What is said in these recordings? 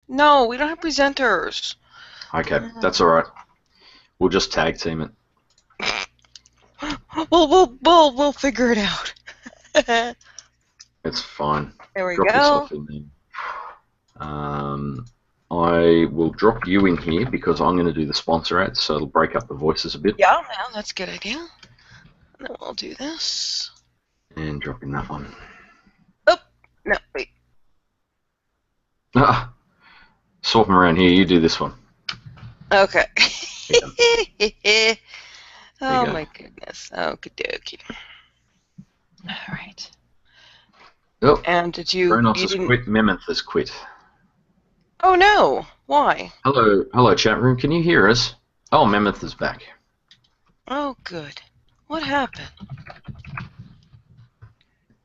No, we don't have presenters. Okay, that's alright. We'll just tag team it. We'll figure it out. There It's fine. we Drop go. yourself in there. I will drop you in here because I'm going to do the sponsor ads, so it'll break up the voices a bit. Yeah, that's a good idea. And then we'll do this. And drop in that one. Oh, no, wait. Ah, swap them around here. You do this one. Okay. There Oh you go. my goodness. Okie dokie. All right. Oh, And Kronos you has didn't, quit. Mammoth has quit. oh no, why? Hello, chat room. Can you hear us? Oh, Mammoth is back. Oh good. What happened?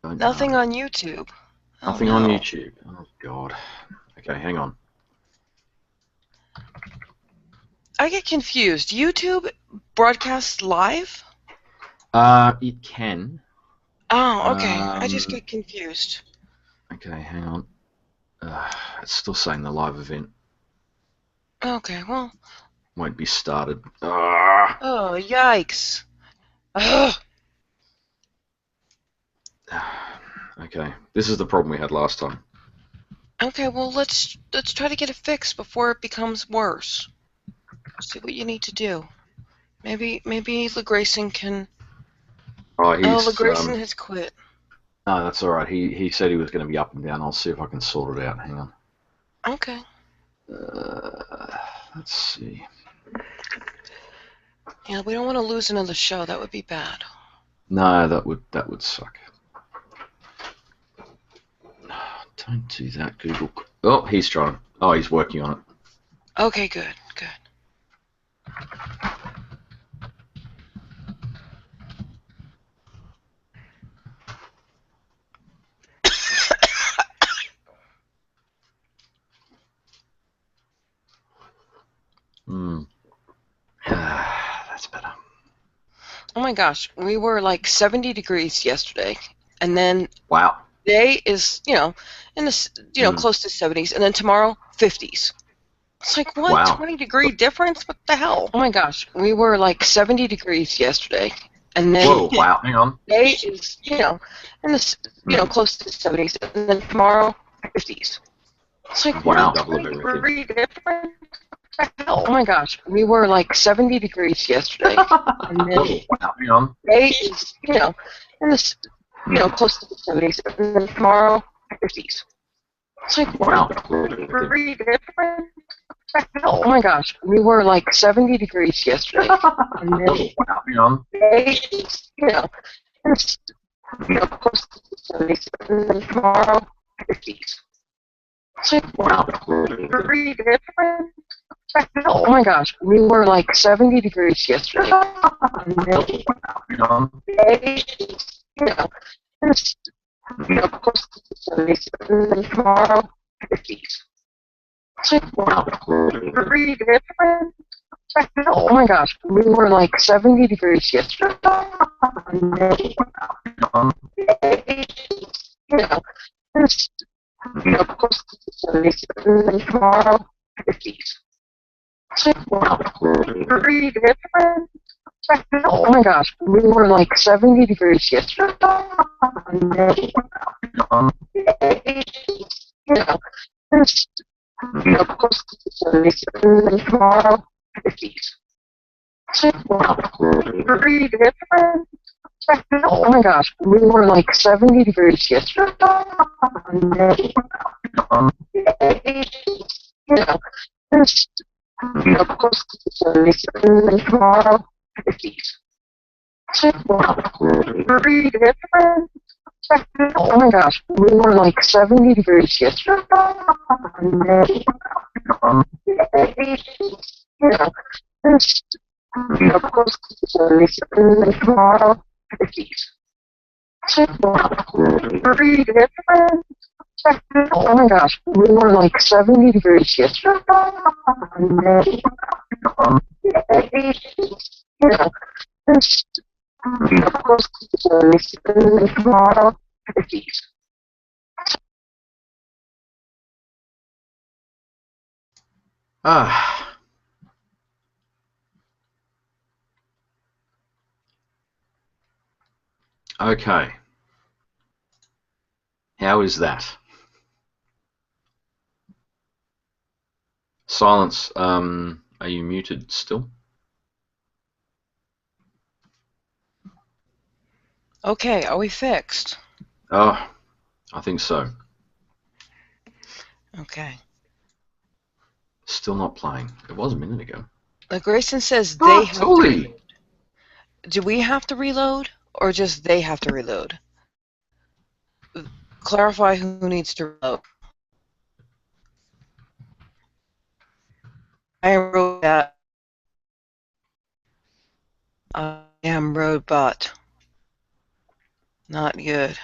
Don't Nothing know. on YouTube. Oh Nothing on no. YouTube. Oh God. Okay, hang on. I get confused. YouTube broadcasts live? It can. Oh, okay. I just Um, get confused. okay, hang on. It's still saying the live event Okay, well. won't be started. Ah. Oh, yikes. Ugh. Okay, this is the problem we had last time. Okay, well let's try to get it fixed before it becomes worse. See what you need to do. Maybe LeGrayson can. Oh, Oh, he's LeGrayson has quit. no, that's all right. He said he was going to be up and down. I'll see if I can sort it out. Hang on. Okay. Uh, let's see. Yeah, we don't want to lose another show. That would be bad. No, that would suck. Don't do that, Google. Oh, he's trying. Oh, he's working on it. Okay, good, good. Hmm. That's better. Oh my gosh, we were like 70 degrees yesterday, and then Wow. today is in the Hmm. close to 70s, and then tomorrow 50s. It's like, what? Wow. 20-degree difference? What the hell? Oh my gosh, we were like 70 degrees yesterday, and then Whoa. Wow. Hang on. today is in the Hmm. close to 70s, and then tomorrow 50s. It's like, Wow. what? Double of everything. 20-degree difference? What the hell? Oh my gosh, we were like 70 degrees yesterday, and then Whoa. Wow. Hang on. today is in the Hmm. close to the 70s, and then tomorrow 50s. It's like, Wow. what? Double of everything. 20-degree difference? Oh my gosh, we were like 70 degrees yesterday, and then Whoa. Wow. Hang on. today is, in the, close to the 70s, and then tomorrow 50s. It's like, Wow. wow, 20-degree difference? Oh my gosh, we were like 70 degrees yesterday, and then Hang on. today is, in the, close to the 70s, and then tomorrow 50s. It's like, wow, 20-degree difference? Oh my gosh, we were like 70 degrees yesterday, and then today is, in the, close to the 70s, and then tomorrow 50s. It's like, wow, 20-degree difference? Oh my gosh, we were like 70 degrees yesterday, and then today is, in the, close to the 70s, and then tomorrow 50s. It's like, wow, 20-degree difference? Oh my gosh, we were like 70 degrees yesterday, and then today is, in the, close to the 70s, and then tomorrow 50s. It's like, wow, 20-degree difference? Oh my gosh, we were like 70 degrees yesterday, and then today is, in the, close to the 70s, and then tomorrow 50s. It's like, wow, 20-degree difference? Oh my gosh, we were like 70 degrees yesterday, and then today is, in the, close to the 70s, and then tomorrow 50s. Ah, okay. How is that? Silence. Are you muted still? Okay, are we fixed? Oh, I think so. Okay. Still not playing. It was a minute ago. Grayson says they Ah, have to Tully! reload. Do we have to reload, or just they have to reload? Clarify who needs to reload. I wrote that. I am robot. Not good.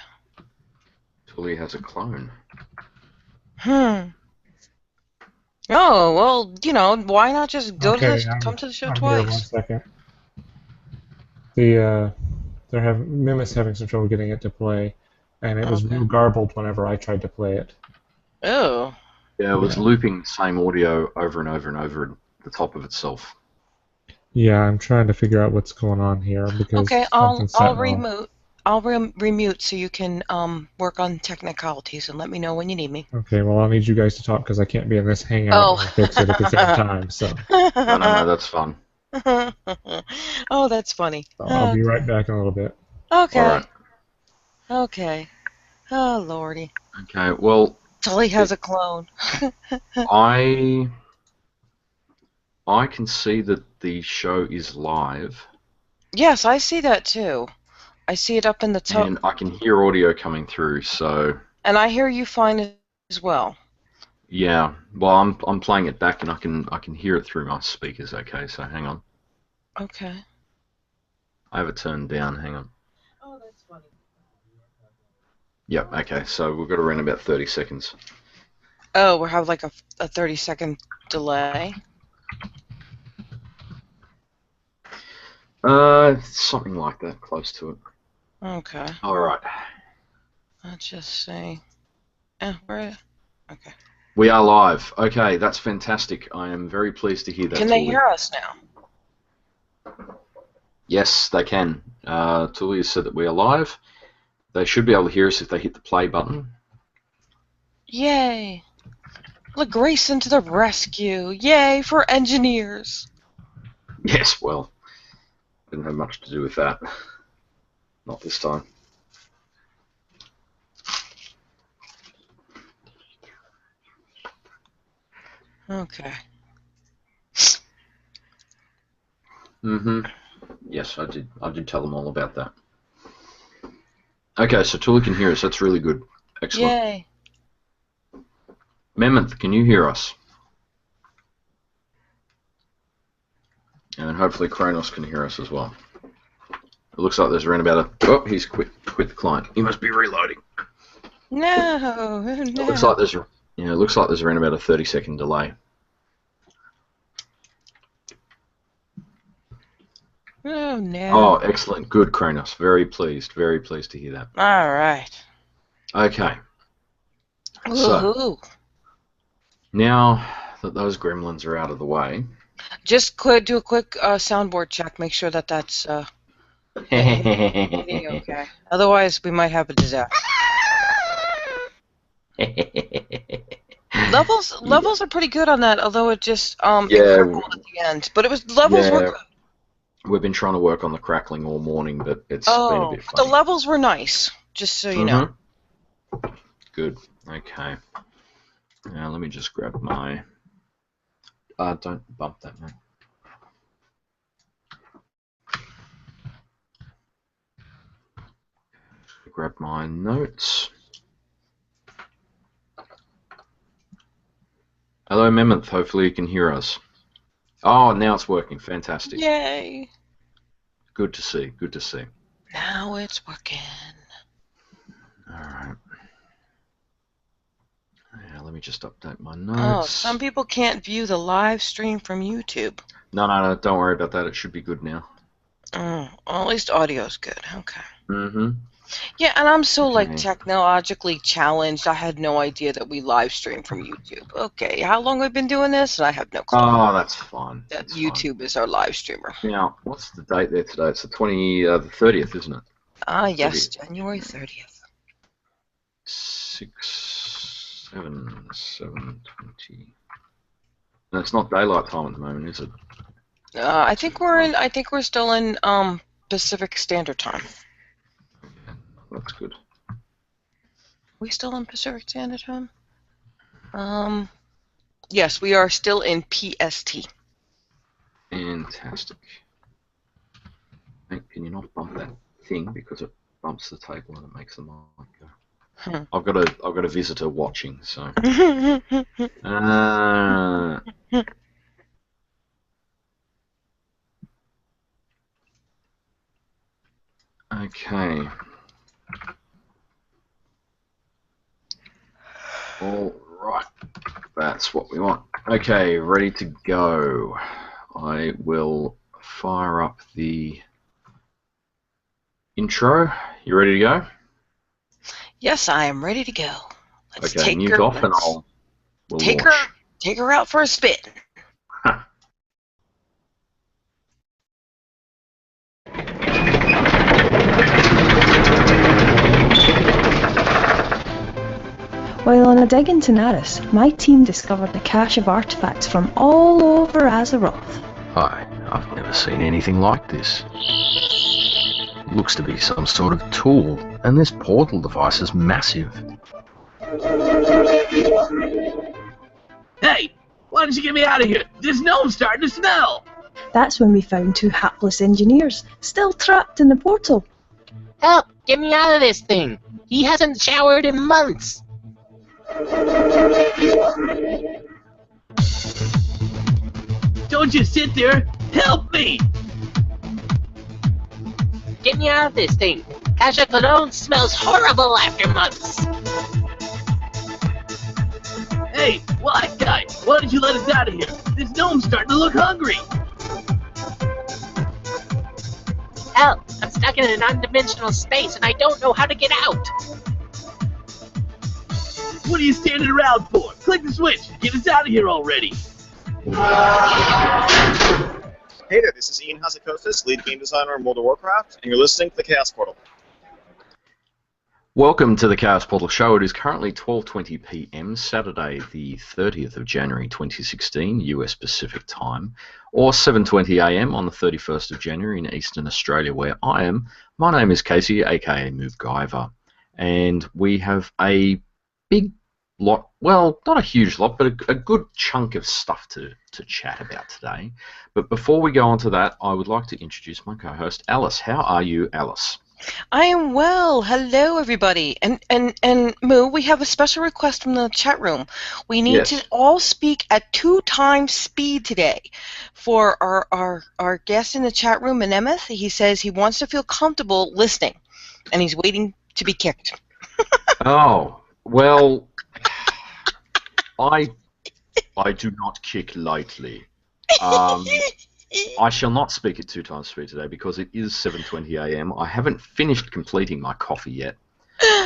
Tully has a clone. Oh, well, you know, why not just go to Okay, the, come to the show I'm here. 1 twice? second. Mimi's having some trouble getting it to play, and it was Okay. real garbled whenever I tried to play it. Oh. Yeah, it was Yeah. looping the same audio over and over and over at the top of itself. Yeah, I'm trying to figure out what's going on here because Okay, something's I'll setting off. remute. I'll remute so you can work on technicalities and let me know when you need me. Okay, well, I'll need you guys to talk because I can't be in this hangout Oh. and fix it at the same time. So No, that's fun. Oh, that's funny. I'll be right back in a little bit. Okay. Alright. Okay. Oh, lordy. Okay, well, Tully has a clone. I can see that the show is live, Yes, I see that too. I see it up in the top, and I can hear audio coming through. So and I hear you fine as well. yeah, well, I'm playing it back, and I can hear it through my speakers. Okay, so hang on. Okay. I have it turned down. Hang on. Oh, that's funny. Yep. Okay, so we've got around about 30 seconds. Oh, we have like a 30-second delay. Something like that, close to it. Okay. All right. Let's just see. Where? Okay. We are live. Okay, that's fantastic. I am very pleased to hear that. Can they Tully. hear us now? Yes, they can. Tully has said that we are live. They should be able to hear us if they hit the play button. Yay! Look, Grayson to the rescue! Yay for engineers! Yes, well, didn't have much to do with that. Not this time. Okay. Yes, I did. I did tell them all about that. Okay, so Tully can hear us. That's really good. Excellent. Yay! Mammoth, can you hear us? And hopefully Kronos can hear us as well. It looks like there's around about a... Oh, he's quit the client. He must be reloading. No! It No! looks like there's around about a 30-second delay. Oh, no. Oh, excellent. Good, Kronos. Very pleased to hear that. Alright. Okay. So, Woohoo! now that those gremlins are out of the way... Just do a quick soundboard check. Make sure that that's okay. Otherwise, we might have a disaster. Levels are pretty good on that, although it just it crackled at the end. But levels were good. We've been trying to work on the crackling all morning, but it's been a bit funny. The levels were nice, just so you know. Good. Okay. Now let me just grab my... don't bump that, man. Grab my notes. Hello, Mammoth. Hopefully you can hear us. Oh, now it's working. Fantastic. Yay! Good to see. Good to see. Now it's working. All right. Now let me just update my notes. Oh, some people can't view the live stream from YouTube. No, don't worry about that. It should be good now. Oh, well, at least audio's good. Okay. Yeah, and I'm so like Okay. technologically challenged. I had no idea that we live stream from YouTube. Okay, how long have we been doing this? And I have no clue Oh, that's fine. that That's fine. YouTube is our live streamer. Now, what's the date there today? It's the 30th, isn't it? Yes, 30th. January 30th. 6, 7, 7, 20. No, it's not daylight time at the moment, is it? I think we're still in Pacific Standard Time. Okay, that's good. We still in Pacific Standard Time? Yes, we are still in PST. Fantastic. Hey, can you not bump that thing because it bumps the table and it makes the mic go? I've got a visitor watching, so. Okay. All right. That's what we want. Okay, ready to go. I will fire up the intro. You ready to go? Yes, I am ready to go. Let's Okay, mute off and we'll take launch. her out for a spin. While on a dig in Tanaris, my team discovered a cache of artifacts from all over Azeroth. Hi, I've never seen anything like this. Looks to be some sort of tool, and this portal device is massive. Hey, why don't you get me out of here? This gnome's starting to smell! That's when we found two hapless engineers, still trapped in the portal. Help! Get me out of this thing! He hasn't showered in months! Don't just sit there! Help me! Get me out of this thing! Kasha Cologne smells horrible after months! Hey, white guy, why don't you let us out of here? This gnome's starting to look hungry! Help! I'm stuck in an undimensional space and I don't know how to get out! What are you standing around for? Click the switch! Get us out of here already! Hey there, this is Ian Hazakostas, lead game designer in World of Warcraft, and you're listening to the Chaos Portal. Welcome to the Chaos Portal Show. It is currently 12:20 p.m. Saturday, the 30th of January 2016, US Pacific Time, or 7:20 a.m. on the 31st of January in Eastern Australia, where I am. My name is Casey, aka MoveGyver, and we have a big lot, well, not a huge lot, but a good chunk of stuff to chat about today. But before we go on to that, I would like to introduce my co-host, Alice. How are you, Alice? I am well. Hello, everybody. And Moo, we have a special request from the chat room. We need to all speak at 2 times speed today. For our guest in the chat room, Anemeth, he says he wants to feel comfortable listening, and he's waiting to be kicked. Oh, well, I do not kick lightly. I shall not speak at 2 times speed today because it is 7:20 a.m. I haven't finished completing my coffee yet.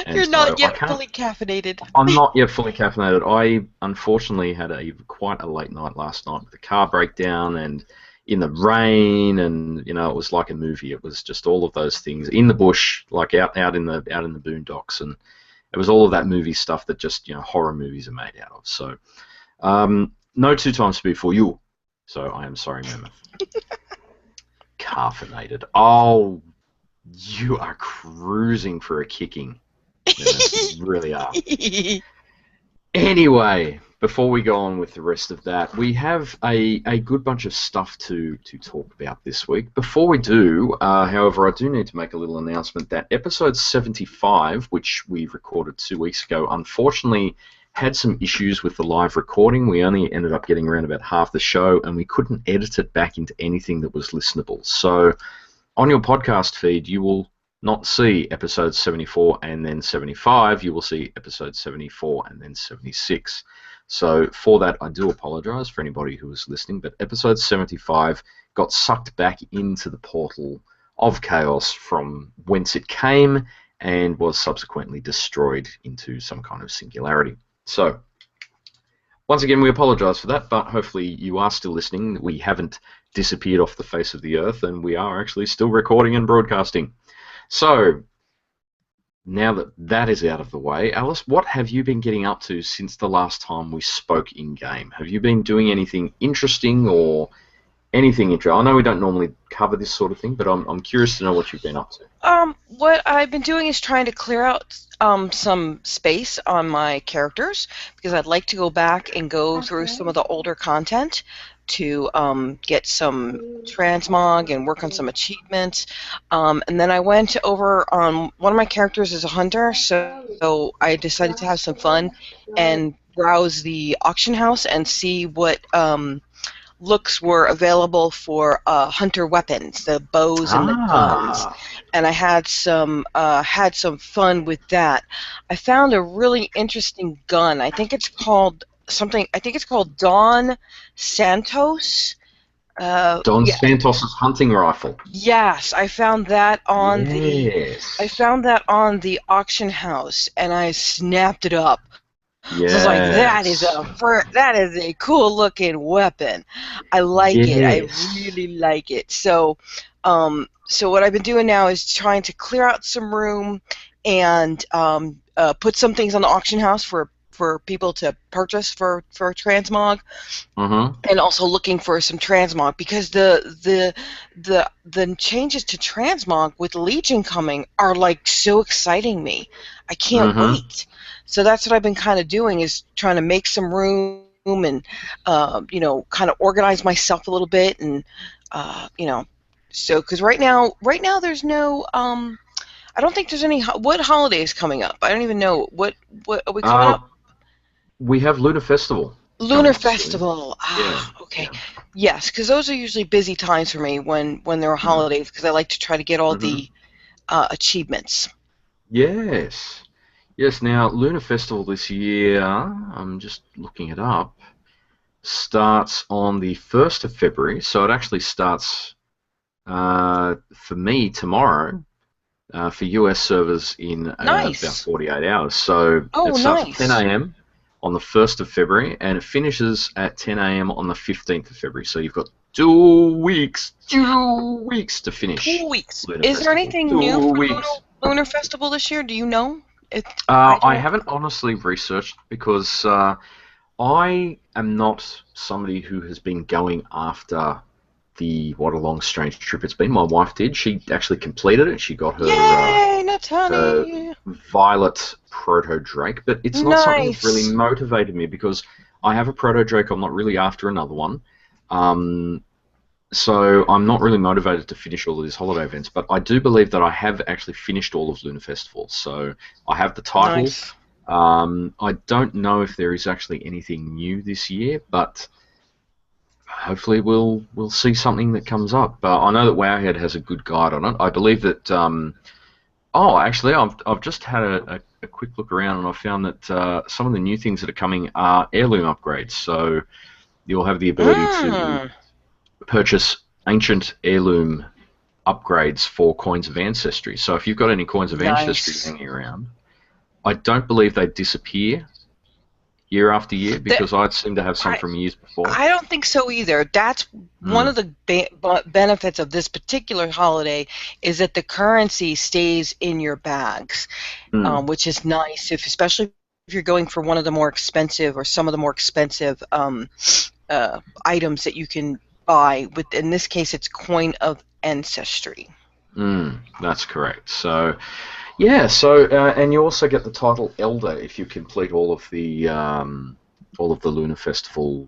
You're not yet fully caffeinated. I'm not yet fully caffeinated. I unfortunately had quite a late night last night with a car breakdown and in the rain, and you know, it was like a movie. It was just all of those things in the bush, like out in the boondocks, and it was all of that movie stuff that just, you know, horror movies are made out of. So no 2 times speed for you. So I am sorry, Mammoth. Caffeinated. Oh, you are cruising for a kicking. Mammoth, you really are. Anyway, before we go on with the rest of that, we have a good bunch of stuff to talk about this week. Before we do, however, I do need to make a little announcement that episode 75, which we recorded 2 weeks ago, unfortunately had some issues with the live recording. We only ended up getting around about half the show, and we couldn't edit it back into anything that was listenable. So on your podcast feed, you will not see episode 74 and then 75. You will see episode 74 and then 76. So for that, I do apologize for anybody who was listening, but episode 75 got sucked back into the portal of chaos from whence it came, and was subsequently destroyed into some kind of singularity. So, once again, we apologise for that, but hopefully you are still listening. We haven't disappeared off the face of the earth, and we are actually still recording and broadcasting. So, now that that is out of the way, Alice, what have you been getting up to since the last time we spoke in-game? Have you been doing anything interesting or anything interesting? I know we don't normally cover this sort of thing, but I'm curious to know what you've been up to. What I've been doing is trying to clear out some space on my characters, because I'd like to go back and go through some of the older content to get some transmog and work on some achievements. And then I went over on one of my characters is a hunter, so I decided to have some fun and browse the auction house and see what looks were available for hunter weapons, the bows and the guns, and I had some fun with that. I found a really interesting gun. I think it's called something. I think it's called Don Santos. Santos's hunting rifle. Yes, I found that on Yes. I found that on the auction house, and I snapped it up. Yes. So I was like, that is a cool looking weapon. I like it. I really like it. So, so what I've been doing now is trying to clear out some room and put some things on the auction house for people to purchase for transmog, and also looking for some transmog, because the changes to transmog with Legion coming are like so exciting me. I can't wait. So that's what I've been kind of doing, is trying to make some room and kind of organize myself a little bit, and so because right now there's no I don't think there's any what holiday is coming up. I don't even know what are we coming up. We have Lunar Festival. Lunar Festival. Yeah. Okay. Yeah. Yes, because those are usually busy times for me when there are holidays, because I like to try to get all the achievements. Yes. Yes, now, Lunar Festival this year, I'm just looking it up, starts on the 1st of February, so it actually starts, for me, tomorrow, for US servers in about 48 hours. So it starts at 10 a.m. on the 1st of February, and it finishes at 10 a.m. on the 15th of February, so you've got 2 weeks to finish. 2 weeks. Lunar Is Festival. there anything new for Lunar Festival this year? Do you know? I haven't honestly researched, because I am not somebody who has been going after what a long strange trip it's been. My wife did. She actually completed it. She got her Violet Proto Drake, but it's not something that's really motivated me, because I have a Proto Drake. I'm not really after another one. So I'm not really motivated to finish all of these holiday events, but I do believe that I have actually finished all of Lunar Festival. So I have the title. I don't know if there is actually anything new this year, but hopefully we'll see something that comes up. I know that Wowhead has a good guide on it. I believe that. Actually, I've just had a quick look around, and I found that some of the new things that are coming are heirloom upgrades. So you'll have the ability to purchase ancient heirloom upgrades for Coins of Ancestry. So if you've got any Coins of Ancestry hanging around, I don't believe they disappear year after year, because I seem to have some from years before. I don't think so either. That's one of the benefits of this particular holiday, is that the currency stays in your bags, which is nice, especially if you're going for one of the more expensive, or some of the more expensive items that you can buy. In this case, it's Coin of Ancestry. That's correct. So, yeah. So, and you also get the title Elder if you complete all of the Lunar Festival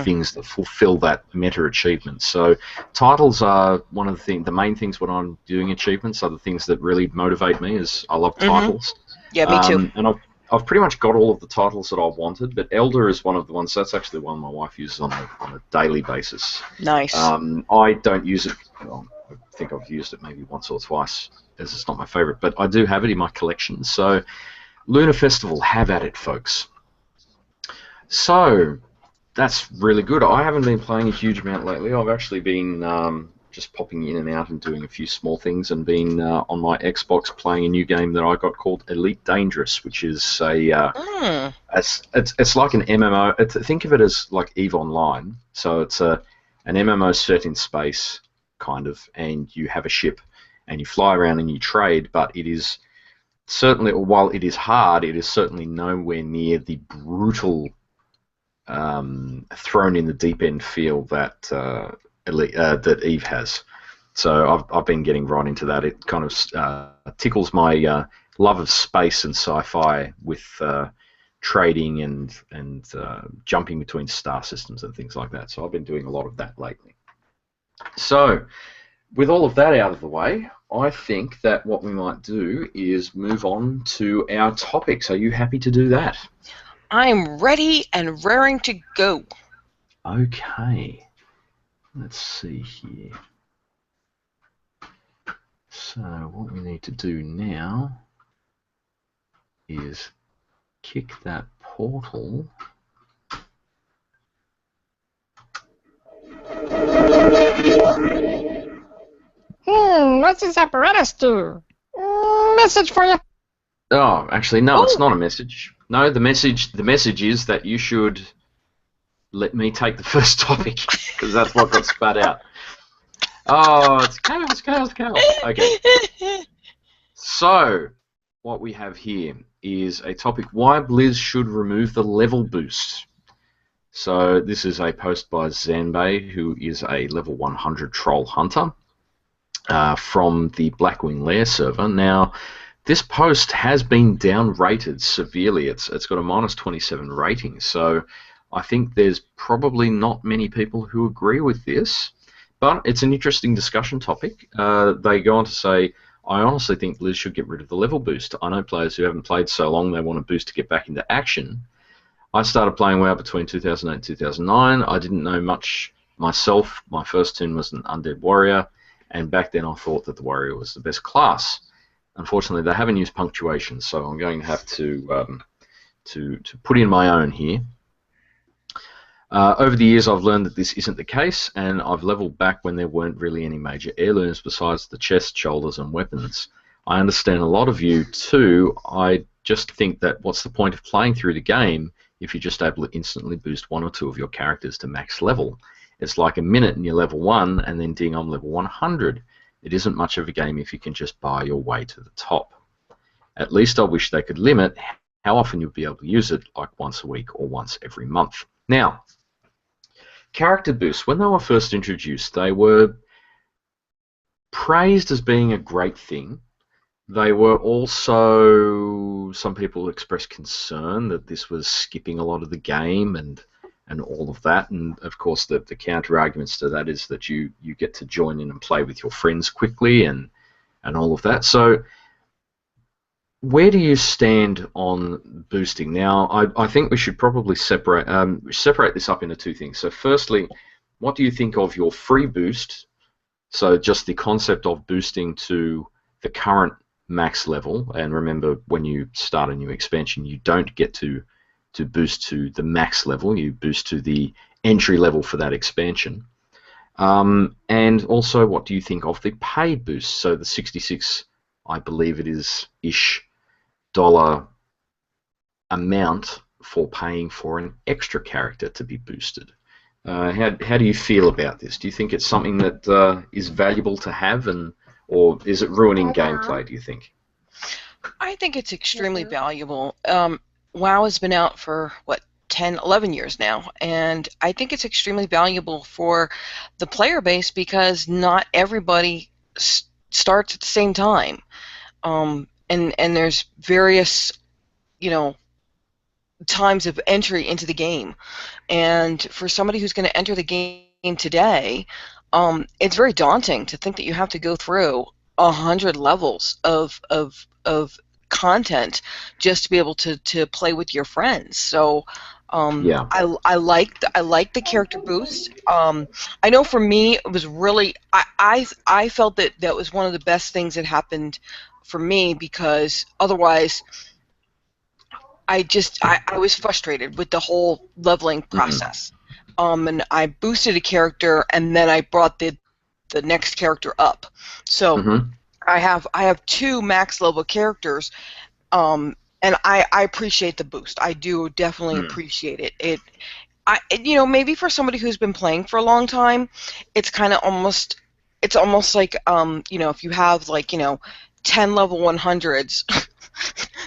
things that fulfill that meta achievement. So, titles are one of the main things when I'm doing achievements. Are the things that really motivate me. Is I love titles. Yeah, me too. And I've pretty much got all of the titles that I wanted, but Elder is one of the ones. That's actually one my wife uses on a daily basis. Nice. I don't use it. Well, I think I've used it maybe once or twice, as it's not my favorite, but I do have it in my collection. So, Lunar Festival, have at it, folks. So, that's really good. I haven't been playing a huge amount lately. I've actually been just popping in and out and doing a few small things, and been on my Xbox playing a new game that I got called Elite Dangerous, which is it's like an MMO. Think of it as like EVE Online. So it's an MMO set in space, kind of, and you have a ship and you fly around and you trade, but it is certainly, while it is hard, it is certainly nowhere near the brutal, thrown in the deep end feel that that EVE has. So I've been getting right into that. It kind of tickles my love of space and sci-fi with trading and jumping between star systems and things like that. So I've been doing a lot of that lately. So, with all of that out of the way, I think that what we might do is move on to our topics. Are you happy to do that? I'm ready and raring to go. Okay. Let's see here. So, what we need to do now is kick that portal. What's this apparatus do? Message for you. Oh, actually, no, it's not a message. No, the message is that you should let me take the first topic, because that's what got spat out. Oh, it's chaos. Okay. So, what we have here is a topic: why Blizz should remove the level boost. So, this is a post by Zanbei, who is a level 100 troll hunter from the Blackwing Lair server. Now, this post has been down-rated severely. It's got a -27 rating, so I think there's probably not many people who agree with this, but it's an interesting discussion topic. They go on to say, I honestly think Blizz should get rid of the level boost. I know players who haven't played so long, they want a boost to get back into action. I started playing WoW between 2008 and 2009. I didn't know much myself. My first tune was an Undead Warrior, and back then I thought that the Warrior was the best class. Unfortunately, they haven't used punctuation, so I'm going to have to put in my own here. Over the years, I've learned that this isn't the case, and I've leveled back when there weren't really any major heirlooms besides the chest, shoulders, and weapons. I understand a lot of you too. I just think that what's the point of playing through the game if you're just able to instantly boost one or two of your characters to max level? It's like a minute and you're level 1, and then ding, I'm level 100. It isn't much of a game if you can just buy your way to the top. At least I wish they could limit how often you'll be able to use it, like once a week or once every month. Now, character boosts, when they were first introduced, they were praised as being a great thing. They were also, some people expressed concern that this was skipping a lot of the game and all of that, and of course the counter arguments to that is that you get to join in and play with your friends quickly and all of that. So where do you stand on boosting? Now, I think we should probably separate this up into two things. So firstly, what do you think of your free boost? So just the concept of boosting to the current max level, and remember, when you start a new expansion, you don't get to boost to the max level, you boost to the entry level for that expansion. And also, what do you think of the paid boost? So the 66, I believe it is, ish dollar amount for paying for an extra character to be boosted. How do you feel about this? Do you think it's something that is valuable to have, or is it ruining gameplay, do you think? I think it's extremely valuable. WoW has been out for, 10, 11 years now, and I think it's extremely valuable for the player base because not everybody starts at the same time. And there's various, times of entry into the game. And for somebody who's going to enter the game today, it's very daunting to think that you have to go through 100 levels of content just to be able to play with your friends. So yeah. I like the character boost. I know for me it was really I felt that was one of the best things that happened for me, because otherwise I was frustrated with the whole leveling process. And I boosted a character, and then I brought the the next character up. So Mm-hmm. I have 2 max level characters, and I appreciate the boost. I do definitely appreciate it. Maybe for somebody who's been playing for a long time, it's kind of almost like if you have 10 level 100s.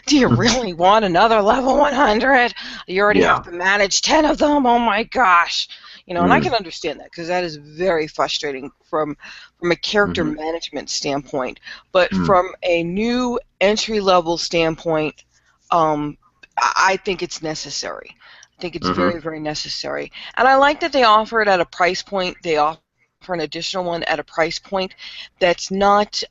Do you really want another level 100? You already have to manage 10 of them. Oh my gosh. And I can understand that because that is very frustrating from a character management standpoint. But from a new entry level standpoint, I think it's necessary. I think it's very, very necessary. And I like that they offer it at a price point. They offer an additional one at a price point that's not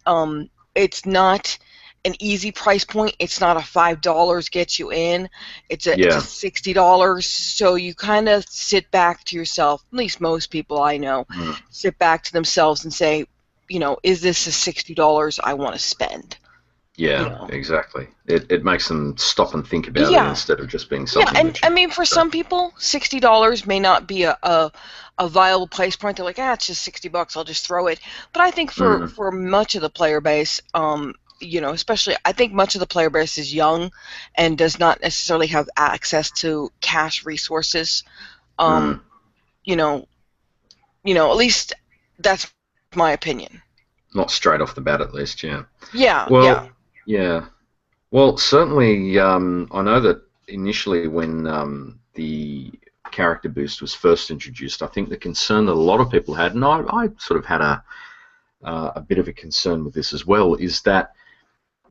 it's not an easy price point. It's not a $5 gets you in. It's a $60. So you kind of sit back to yourself, at least most people I know, sit back to themselves and say, is this a $60 I want to spend? Yeah, exactly. It makes them stop and think about it instead of just being something. Yeah, and I mean, for some people, $60 may not be a viable price point. They're like, it's just $60. I'll just throw it. But I think for much of the player base, especially, I think much of the player base is young and does not necessarily have access to cash resources. At least that's my opinion. Not straight off the bat, at least, yeah. Yeah, well, yeah. Well, certainly, I know that initially when the character boost was first introduced, I think the concern that a lot of people had, and I sort of had a bit of a concern with this as well, is that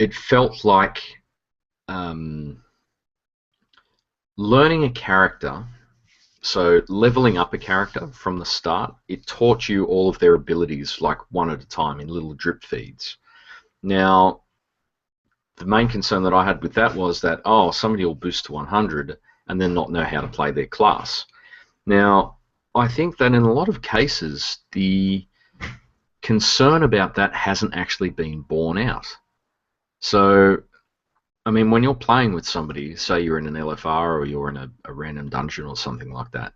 it felt like learning a character, so leveling up a character from the start, it taught you all of their abilities like one at a time in little drip feeds. Now, the main concern that I had with that was that, somebody will boost to 100 and then not know how to play their class. Now, I think that in a lot of cases, the concern about that hasn't actually been borne out. So, I mean, when you're playing with somebody, say you're in an LFR or you're in a random dungeon or something like that,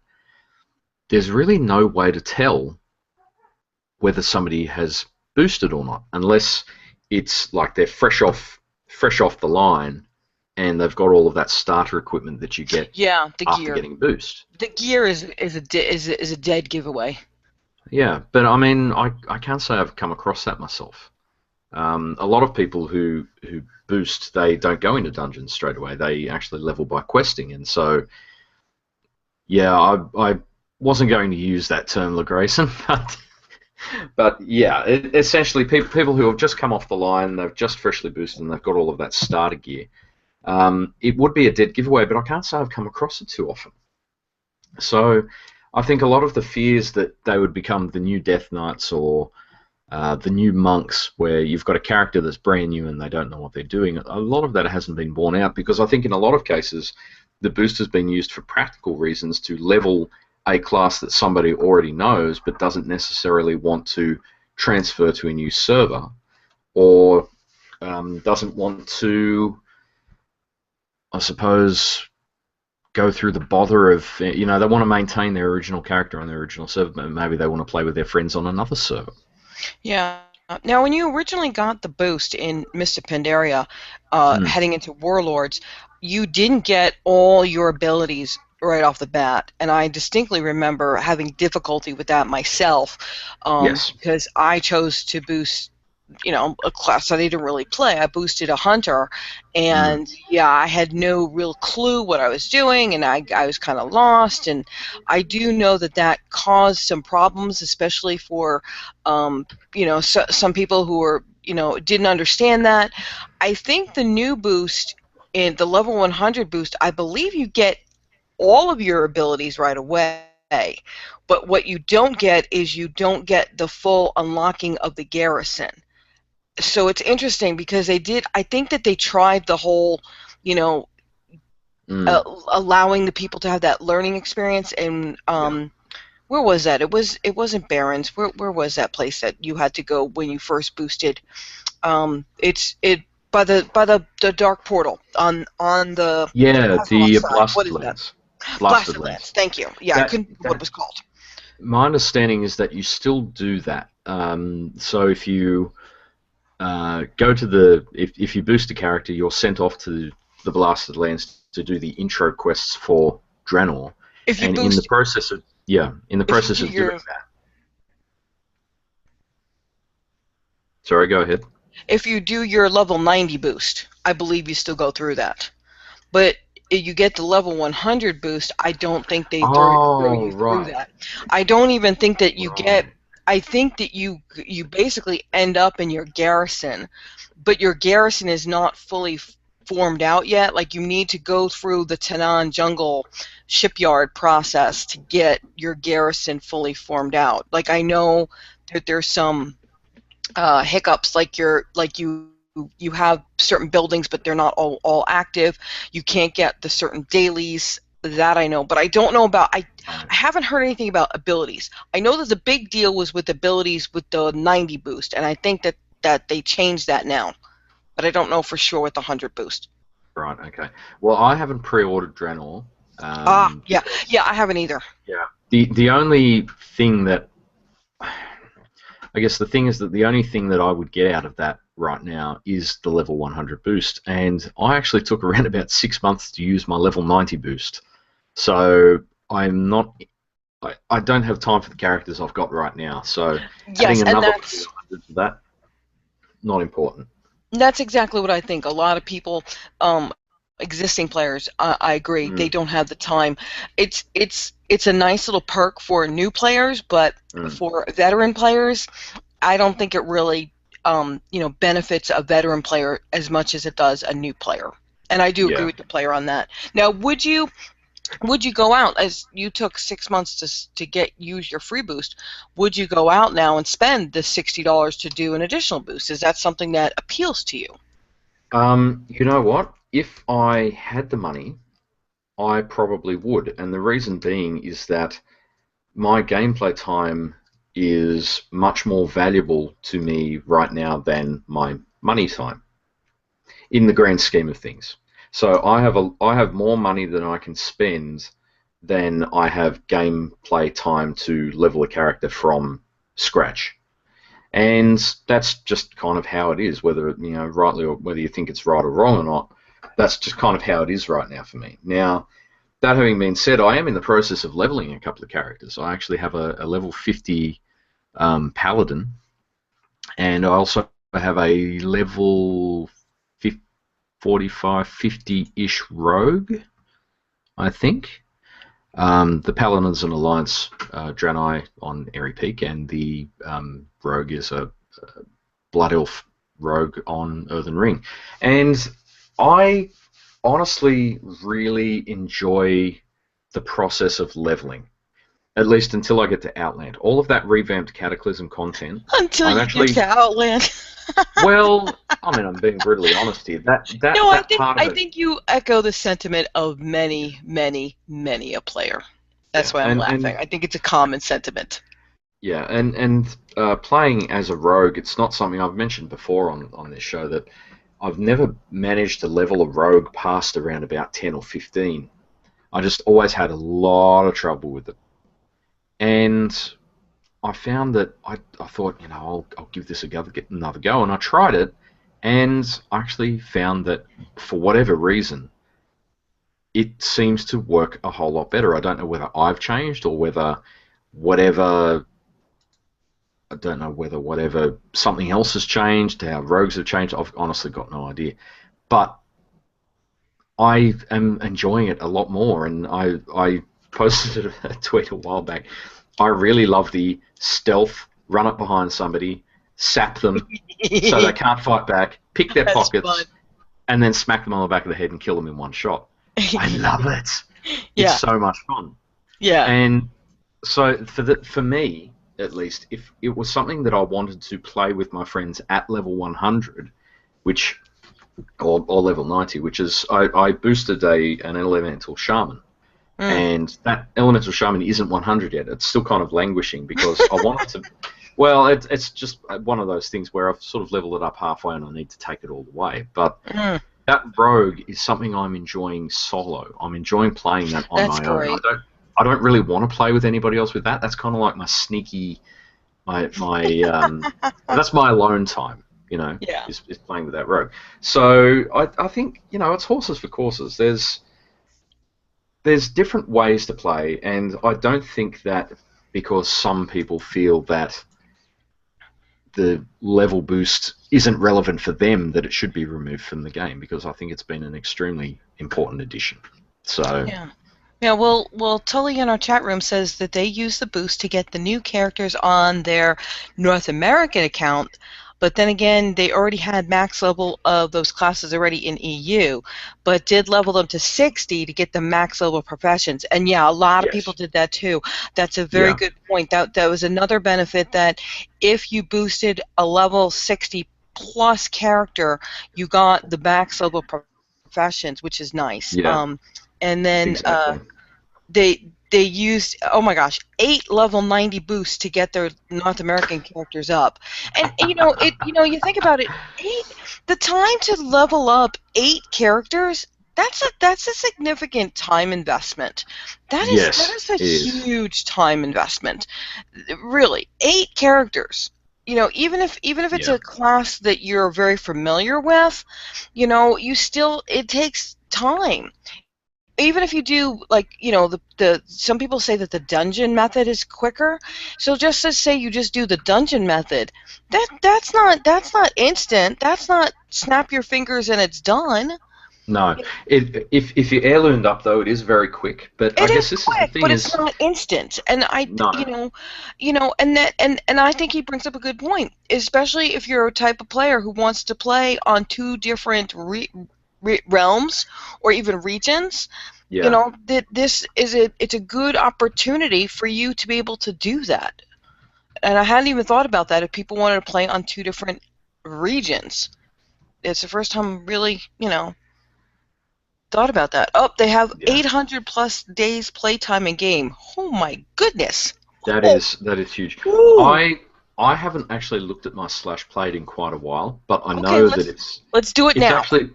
there's really no way to tell whether somebody has boosted or not, unless it's like they're fresh off the line and they've got all of that starter equipment that you get after getting a boost. The gear is a dead giveaway. Yeah, but I mean, I can't say I've come across that myself. A lot of people who boost, they don't go into dungeons straight away. They actually level by questing, and so I wasn't going to use that term, LeGrayson, but yeah, essentially people who have just come off the line, they've just freshly boosted, and they've got all of that starter gear. It would be a dead giveaway, but I can't say I've come across it too often. So I think a lot of the fears that they would become the new Death Knights or the new monks, where you've got a character that's brand new and they don't know what they're doing, a lot of that hasn't been borne out, because I think in a lot of cases the boost has been used for practical reasons to level a class that somebody already knows but doesn't necessarily want to transfer to a new server, or doesn't want to, I suppose, go through the bother of, they want to maintain their original character on their original server, but maybe they want to play with their friends on another server. Yeah. Now, when you originally got the boost in Mist of Pandaria, heading into Warlords, you didn't get all your abilities right off the bat, and I distinctly remember having difficulty with that myself, because I chose to boost, a class I didn't really play. I boosted a hunter, and I had no real clue what I was doing, and I was kind of lost, and I do know that caused some problems, especially for some people who were didn't understand that. I think the new boost, in the level 100 boost, I believe you get all of your abilities right away, but what you don't get is you don't get the full unlocking of the garrison. So it's interesting because I think that they tried the whole, allowing the people to have that learning experience, and where was that? It wasn't Barrens. Where was that place that you had to go when you first boosted? It's by the dark portal on the the Blasted Lands. Blasted Lands. Thank you. Yeah, I couldn't remember what it was called. My understanding is that you still do that. So if you go to if you boost a character, you're sent off to the Blasted Lands to do the intro quests for Draenor. If you and boost, in the process of doing that. Sorry, go ahead. if you do your level 90 boost, I believe you still go through that. But if you get the level 100 boost, I don't think they throw you through that. I don't even think that you get. I think that you basically end up in your garrison, but your garrison is not fully formed out yet. Like, you need to go through the Tanaan Jungle shipyard process to get your garrison fully formed out. Like, I know that there's some hiccups, like you have certain buildings, but they're not all active. You can't get the certain dailies. That I know, but I don't know about. I haven't heard anything about abilities. I know that the big deal was with abilities with the 90 boost, and I think that they changed that now, but I don't know for sure with the 100 boost. Right. Okay. Well, I haven't pre-ordered Draenor. Yeah, I haven't either. Yeah. The only thing that I guess the thing is that the only thing that I would get out of that right now is the level 100 boost, and I actually took around about 6 months to use my level 90 boost. So I'm not. I don't have time for the characters I've got right now. So adding another 100 to that, not important. That's exactly what I think. A lot of people, existing players, I agree, they don't have the time. It's a nice little perk for new players, but for veteran players, I don't think it really benefits a veteran player as much as it does a new player. And I do agree with the player on that. Now, would you go out, as you took 6 months to use your free boost? Would you go out now and spend the $60 to do an additional boost? Is that something that appeals to you? You know what? If I had the money, I probably would, and the reason being is that my gameplay time is much more valuable to me right now than my money time, in the grand scheme of things. So I have more money than I can spend than I have gameplay time to level a character from scratch. And that's just kind of how it is, whether rightly or whether you think it's right or wrong or not. That's just kind of how it is right now for me. Now, that having been said, I am in the process of leveling a couple of characters. I actually have a level 50 Paladin, and I also have a level 45, 50-ish Rogue, I think. The Paladin's an Alliance Draenei on Airy Peak, and the Rogue is a Blood Elf Rogue on Earthen Ring. And I honestly really enjoy the process of leveling, at least until I get to Outland. All of that revamped Cataclysm content. Until you get to Outland. Well, I mean, I'm being brutally honest here. I think you echo the sentiment of many, many, many a player. That's why I'm laughing. I think it's a common sentiment. Yeah, and playing as a rogue, it's not something I've mentioned before on this show, that I've never managed to level a rogue past around about 10 or 15. I just always had a lot of trouble with it. And I found that I thought, I'll give this another go, and I tried it, and I actually found that for whatever reason, it seems to work a whole lot better. I don't know whether I've changed or whether whatever something else has changed, how rogues have changed. I've honestly got no idea. But I am enjoying it a lot more, and I posted a tweet a while back. I really love the stealth, run up behind somebody, sap them so they can't fight back, pick their pockets, and then smack them on the back of the head and kill them in one shot. I love it. It's so much fun. Yeah. And so for me, at least, if it was something that I wanted to play with my friends at level 100, or level 90, which is, I boosted an Elemental Shaman. And that Elemental Shaman isn't 100 yet. It's still kind of languishing because I wanted to. Well, it's just one of those things where I've sort of leveled it up halfway and I need to take it all the way. But that rogue is something I'm enjoying solo. I'm enjoying playing that on my own. I don't really want to play with anybody else with that. That's kind of like my sneaky, that's my alone time. Yeah. Is playing with that rogue. So I think it's horses for courses. There's different ways to play, and I don't think that because some people feel that the level boost isn't relevant for them that it should be removed from the game, because I think it's been an extremely important addition. So yeah. Well, Tully in our chat room says that they use the boost to get the new characters on their North American account, but then again, they already had max level of those classes already in EU, but did level them to 60 to get the max level professions. And yeah, a lot of people did that too. That's a very good point. That was another benefit, that if you boosted a level 60 plus character, you got the max level professions, which is nice. Yeah. And then they used, oh my gosh, 8 level 90 boosts to get their North American characters up. And you think about it, the time to level up 8 characters, that's a significant time investment. That is a huge time investment. Really, 8 characters. Even if it's a class that you're very familiar with, it takes time. Even if you do, like, some people say that the dungeon method is quicker. So just to say you just do the dungeon method, that's not instant. That's not snap your fingers and it's done. No, if you're heirloomed up though, it is very quick. But I guess this is the thing, but it's not instant. And and I think he brings up a good point, especially if you're a type of player who wants to play on 2 different realms or even regions. That it's a good opportunity for you to be able to do that. And I hadn't even thought about that, if people wanted to play on 2 different regions. It's the first time really, thought about that. Oh, they have 800 plus days playtime in game. Oh my goodness. That is huge. Ooh. I haven't actually looked at my /played in quite a while, but I know that let's do it now. Actually,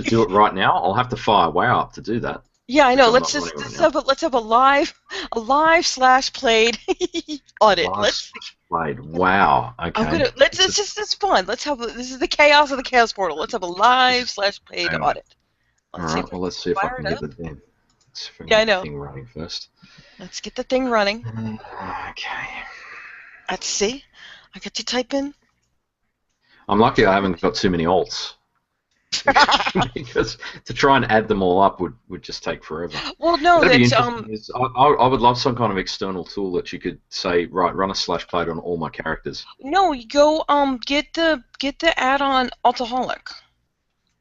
do it right now. I'll have to fire WoW up to do that. Yeah, I know. Let's have a live /played audit. Played. Wow. Okay. It's fun. This is the chaos of the Chaos Portal. Let's have a live /played audit. Let's see if I can get the thing. I know. Thing running first. Let's get the thing running. Okay. Let's see. I got to type in. I'm lucky I haven't got too many alts. Because to try and add them all up would just take forever. Well, no, that's I would love some kind of external tool that you could say, right, run a /played on all my characters. No, you go get the add-on Altaholic.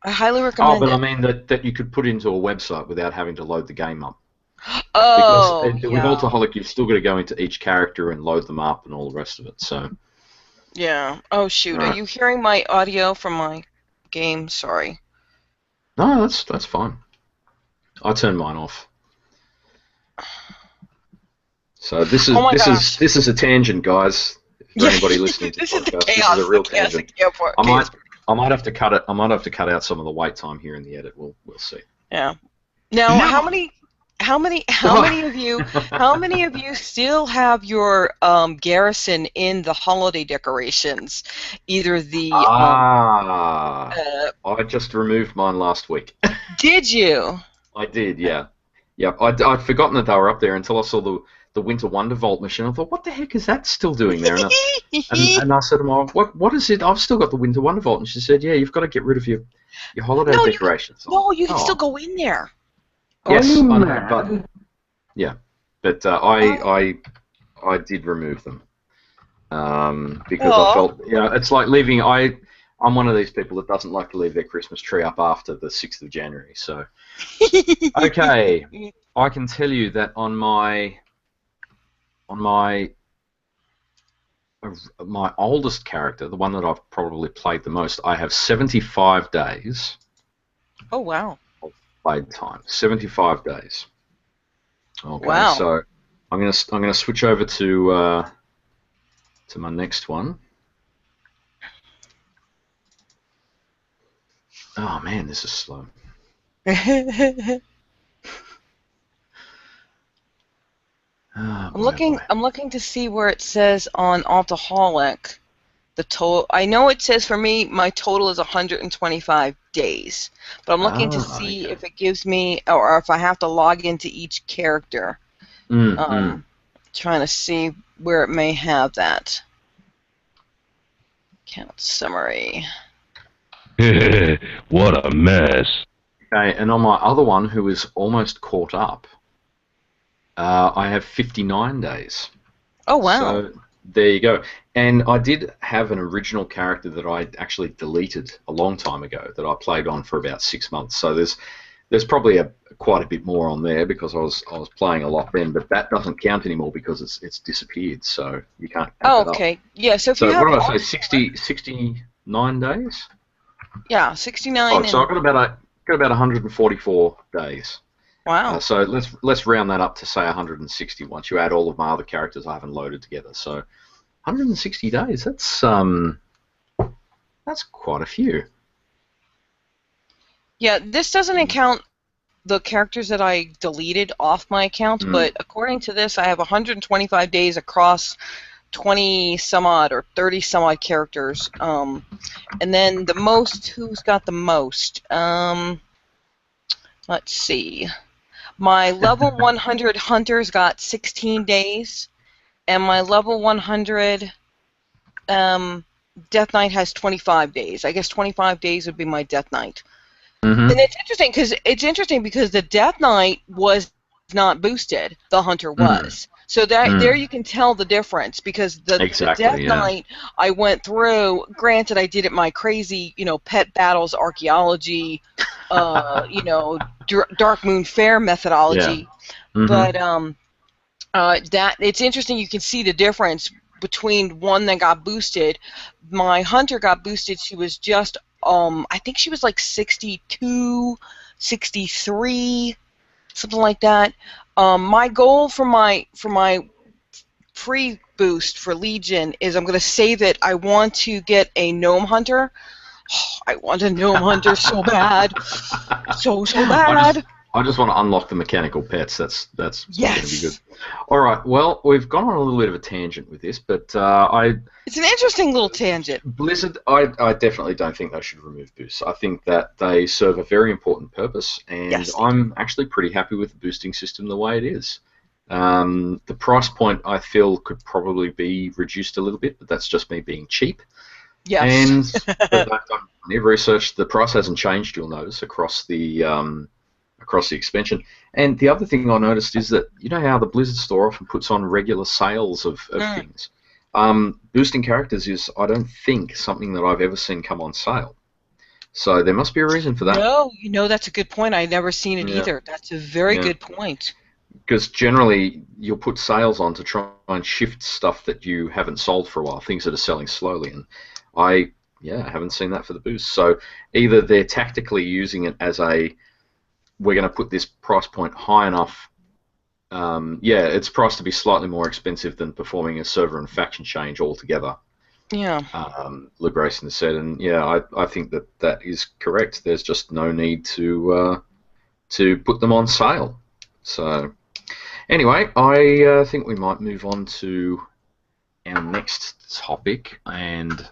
I highly recommend it. But I mean that you could put into a website without having to load the game up. Oh, because with Altaholic, you've still got to go into each character and load them up and all the rest of it. So. Yeah. Oh shoot! Right. Are you hearing my audio from my game? Sorry. No, that's fine. I turned mine off. So this is a tangent, guys. For anybody listening to the podcast, this is a real tangent. I might have to cut it. I might have to cut out some of the wait time here in the edit. We'll see. Yeah. Now, how many of you still have your garrison in the holiday decorations? Either the I just removed mine last week. Did you? I did, yeah. I'd forgotten that they were up there until I saw the Winter Wonder Vault mission. I thought, what the heck is that still doing there? And I said to my wife, what is it? I've still got the Winter Wonder Vault. And she said, yeah, you've got to get rid of your holiday decorations. You can still go in there. Yes, I know, but yeah, but I did remove them because I felt it's like leaving. I'm one of these people that doesn't like to leave their Christmas tree up after the 6th of January. So okay, I can tell you that on my oldest character, the one that I've probably played the most, I have 75 days. Oh wow. Played time, 75 days. Okay, wow. So I'm gonna switch over to my next one. Oh man, this is slow. Oh, I'm looking to see where it says on Altaholic the total. I know it says for me my total is 125 days, but I'm looking to see if it gives me or if I have to log into each character. Trying to see where it may have that. Count summary. What a mess. Okay, and on my other one, who is almost caught up, I have 59 days. Oh, wow. So there you go. And I did have an original character that I actually deleted a long time ago that I played on for about 6 months. So there's probably quite a bit more on there because I was playing a lot then, but that doesn't count anymore because it's disappeared. So you can't. Oh, okay. Yeah. So if you have. What did I say? 69 days. Yeah, 69. Oh, so I've got about 144 days. Wow. So let's round that up to say 160 once you add all of my other characters I haven't loaded together. So 160 days. That's quite a few. Yeah, this doesn't account the characters that I deleted off my account, but according to this, I have 125 days across 20 some odd or 30 some odd characters. And then the most, who's got the most? Let's see. My level 100 hunters got 16 days, and my level 100 Death Knight has 25 days. I guess 25 days would be my Death Knight. And it's interesting because the Death Knight was not boosted. The Hunter was. So there you can tell the difference because the Death Knight I went through. Granted, I did it my crazy, pet battles archaeology, Dark Moon Fair methodology. But that it's interesting. You can see the difference between one that got boosted. My Hunter got boosted. She was just I think she was like 62, 63, something like that. My goal for my pre-boost for Legion is I'm going to save it. I want to get a Gnome Hunter. I want a Gnome Hunter so bad. So bad. I just want to unlock the mechanical pets. That's going to be good. All right. Well, we've gone on a little bit of a tangent with this, but it's an interesting little tangent. Blizzard, I definitely don't think they should remove boosts. I think that they serve a very important purpose, and I'm actually pretty happy with the boosting system the way it is. The price point I feel could probably be reduced a little bit, but that's just me being cheap. Yes. And I've done plenty of research. The price hasn't changed, you'll notice, across the expansion. And the other thing I noticed is that, you know how the Blizzard store often puts on regular sales of things? Boosting characters is, I don't think, something that I've ever seen come on sale. So there must be a reason for that. No, that's a good point. I've never seen it either. That's a very good point. Because generally, you'll put sales on to try and shift stuff that you haven't sold for a while, things that are selling slowly. And I haven't seen that for the boost. So either they're tactically using it as we're going to put this price point high enough. It's priced to be slightly more expensive than performing a server and faction change altogether. Yeah. Liberating the set, and I think that is correct. There's just no need to put them on sale. So anyway, I think we might move on to our next topic, and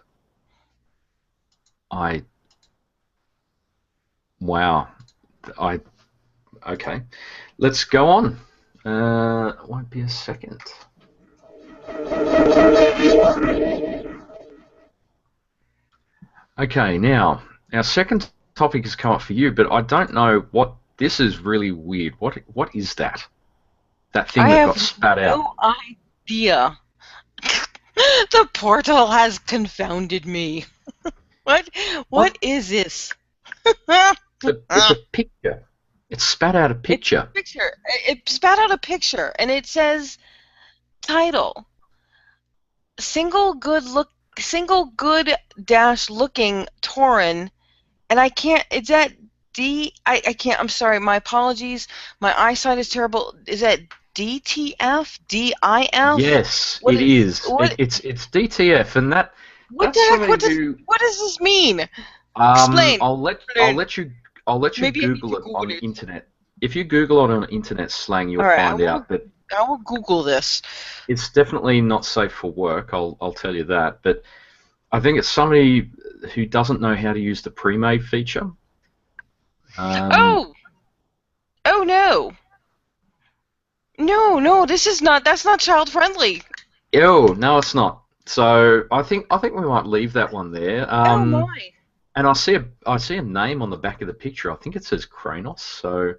okay, let's go on. Won't be a second. Okay, now our second topic has come up for you, but I don't know what this is. Really weird. What is that? That thing that got spat out. No idea. The portal has confounded me. What is this? It's a picture. It spat out a picture. It's a picture. It spat out a picture, and it says, title: single good dash looking Tauren, and I can't. Is that D? I can't. I'm sorry. My apologies. My eyesight is terrible. Is that DTF? DIF? Yes, it is. It's DTF, and that. What the heck? What does this mean? Explain. I'll let you Maybe Google it on the internet. If you Google it on internet slang, you'll find out that I will Google this. It's definitely not safe for work. I'll tell you that. But I think it's somebody who doesn't know how to use the pre-made feature. Oh no. No, this is not. That's not child friendly. Oh no, it's not. So I think we might leave that one there. Oh my. And I see a name on the back of the picture. I think it says Kranos. So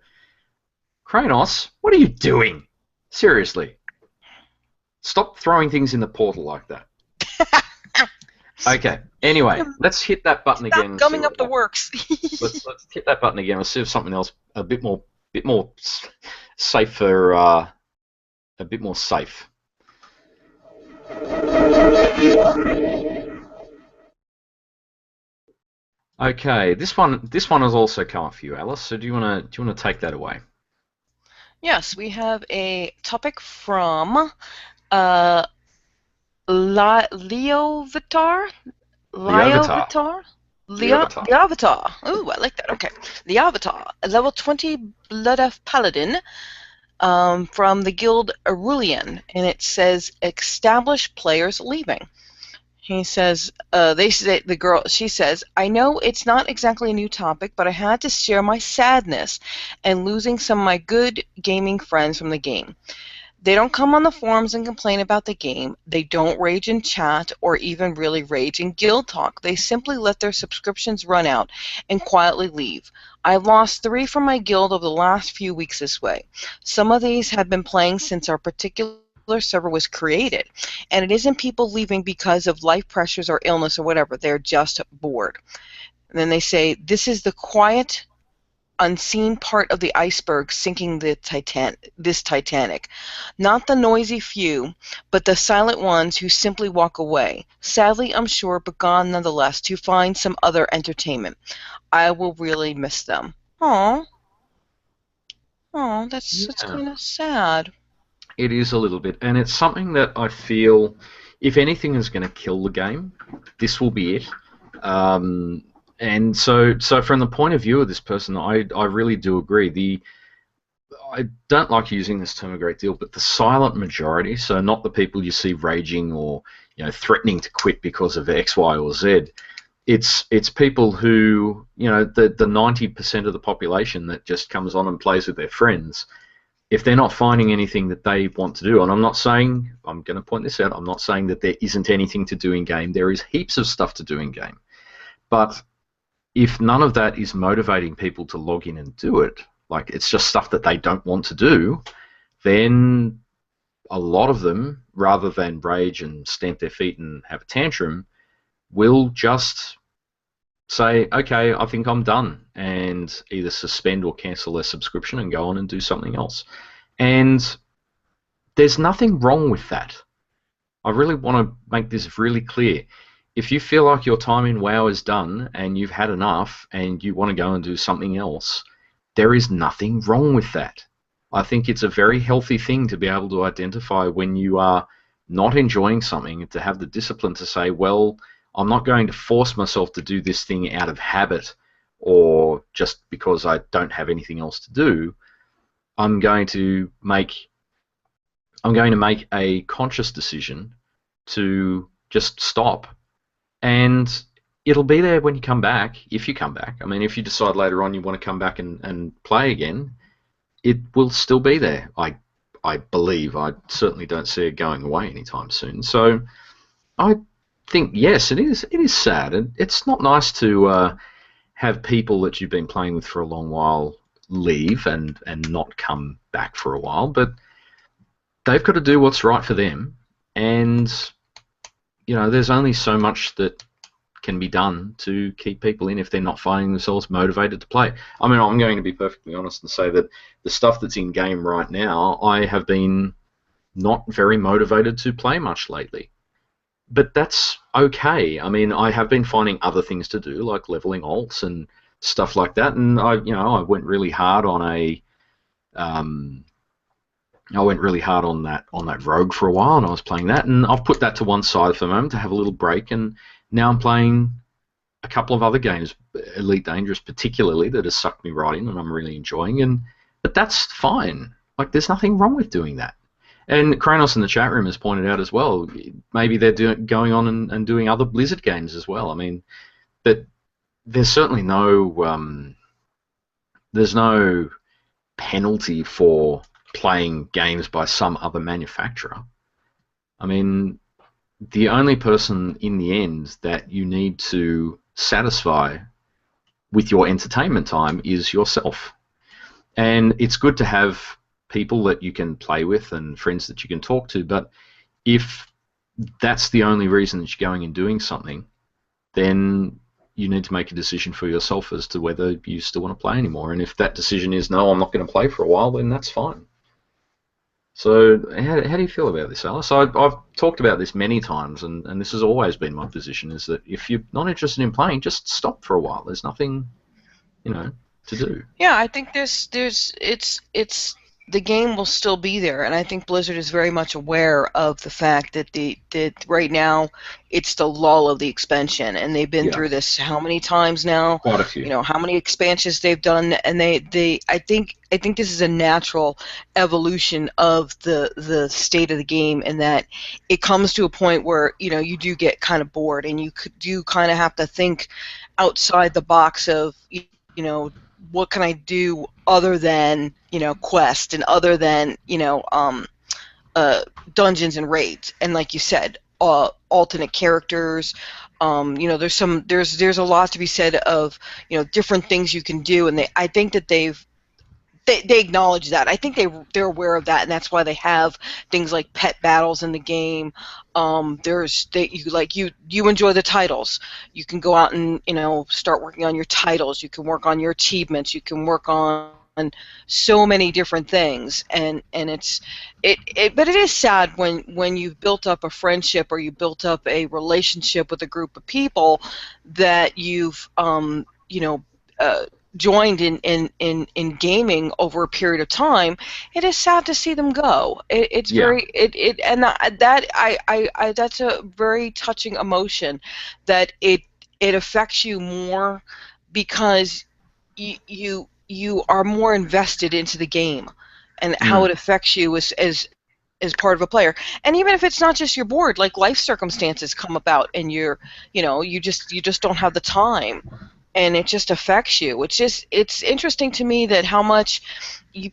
Kranos, what are you doing? Seriously, stop throwing things in the portal like that. Okay. Anyway, let's hit that button again. Stop gumming up the works. let's hit that button again. Let's see if something else a bit more safer. A bit more safe. Okay, this one has also come up for you, Alice. So do you want to take that away? Yes, we have a topic from Leovitar. Leovitar. Ooh, I like that. Okay, Leovitar, a level 20 Blood Elf Paladin. From the guild Aurelian, and it says established players leaving. He says, she says, I know it's not exactly a new topic, but I had to share my sadness and losing some of my good gaming friends from the game. They don't come on the forums and complain about the game. They don't rage in chat or even really rage in guild talk. They simply let their subscriptions run out and quietly leave. I've lost 3 from my guild over the last few weeks this way. Some of these have been playing since our particular server was created, and it isn't people leaving because of life pressures or illness or whatever. They're just bored. And then they say, this is the quiet, unseen part of the iceberg sinking this Titanic. Not the noisy few, but the silent ones who simply walk away. Sadly, I'm sure, but gone nonetheless to find some other entertainment. I will really miss them. Aww. Aww, that's kind of sad. It is a little bit, and it's something that I feel, if anything is going to kill the game, this will be it. And so from the point of view of this person, I really do agree. I don't like using this term a great deal, but the silent majority, so not the people you see raging or threatening to quit because of X, Y, or Z. It's people who, the 90% of the population that just comes on and plays with their friends. If they're not finding anything that they want to do, and I'm going to point this out, I'm not saying that there isn't anything to do in game. There is heaps of stuff to do in game. But if none of that is motivating people to log in and do it, like it's just stuff that they don't want to do, then a lot of them, rather than rage and stamp their feet and have a tantrum, will just say, okay, I think I'm done, and either suspend or cancel their subscription and go on and do something else. And there's nothing wrong with that. I really want to make this really clear. If you feel like your time in WoW is done and you've had enough and you want to go and do something else, there is nothing wrong with that. I think it's a very healthy thing to be able to identify when you are not enjoying something and to have the discipline to say, well, I'm not going to force myself to do this thing out of habit or just because I don't have anything else to do. I'm going to make a conscious decision to just stop, and it'll be there when you come back, if you come back. I mean, if you decide later on you want to come back and play again, it will still be there. I believe. I certainly don't see it going away anytime soon. So I think, yes, it is sad, and it's not nice to have people that you've been playing with for a long while leave and not come back for a while, but they've got to do what's right for them, and there's only so much that can be done to keep people in if they're not finding themselves motivated to play. I mean, I'm going to be perfectly honest and say that the stuff that's in game right now, I have been not very motivated to play much lately. But that's okay. I mean, I have been finding other things to do, like leveling alts and stuff like that. And I went really hard on that rogue for a while, and I was playing that, and I've put that to one side for the moment to have a little break. And now I'm playing a couple of other games, Elite Dangerous particularly, that has sucked me right in, and I'm really enjoying. But that's fine. Like, there's nothing wrong with doing that. And Kranos in the chat room has pointed out as well, maybe they're going on and doing other Blizzard games as well. I mean, but there's certainly there's no penalty for playing games by some other manufacturer. I mean, the only person in the end that you need to satisfy with your entertainment time is yourself. And it's good to have people that you can play with and friends that you can talk to, but if that's the only reason that you're going and doing something, then you need to make a decision for yourself as to whether you still want to play anymore. And if that decision is, no, I'm not going to play for a while, then that's fine. So how do you feel about this, Alice? I've talked about this many times, and this has always been my position, is that if you're not interested in playing, just stop for a while. There's nothing, to do. Yeah, I think it's the game will still be there, and I think Blizzard is very much aware of the fact that right now it's the lull of the expansion, and they've been through this how many times now? Quite a few. How many expansions they've done, and I think this is a natural evolution of the state of the game, in that it comes to a point where you do get kind of bored, and you do kind of have to think outside the box of what can I do other than quest and other than dungeons and raids, and like you said, alternate characters. There's a lot to be said of different things you can do, and I think that they acknowledge that. I think they're aware of that, and that's why they have things like pet battles in the game. You enjoy the titles. You can go out and start working on your titles. You can work on your achievements. You can work on so many different things, and but it is sad when you've built up a friendship or you built up a relationship with a group of people that you've joined in gaming over a period of time. It is sad to see them go. That's a very touching emotion, that it affects you more because you are more invested into the game and how it affects you as part of a player. And even if it's not just you're bored, like life circumstances come about and you just don't have the time, and it just affects you. It's interesting to me that how much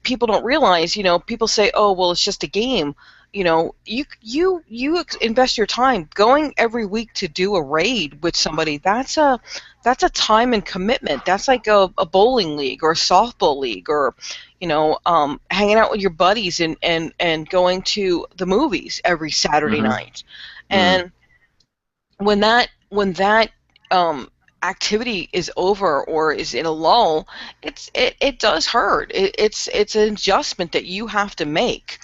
people don't realize. People say, oh well, it's just a game. You invest your time going every week to do a raid with somebody. That's a time and commitment. That's like a bowling league or a softball league, or hanging out with your buddies and going to the movies every Saturday night. And when that activity is over or is in a lull, it does hurt. It's an adjustment that you have to make.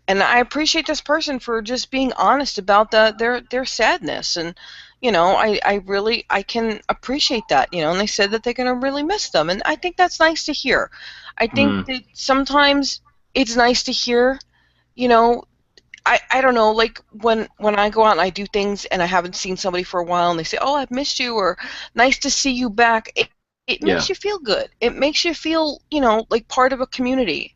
And I appreciate this person for just being honest about their sadness, and I can appreciate that. And they said that they're going to really miss them, and I think that's nice to hear. I think that sometimes it's nice to hear. I don't know, like when I go out and I do things and I haven't seen somebody for a while and they say, oh, I've missed you, or nice to see you back. It makes you feel good. It makes you feel like part of a community.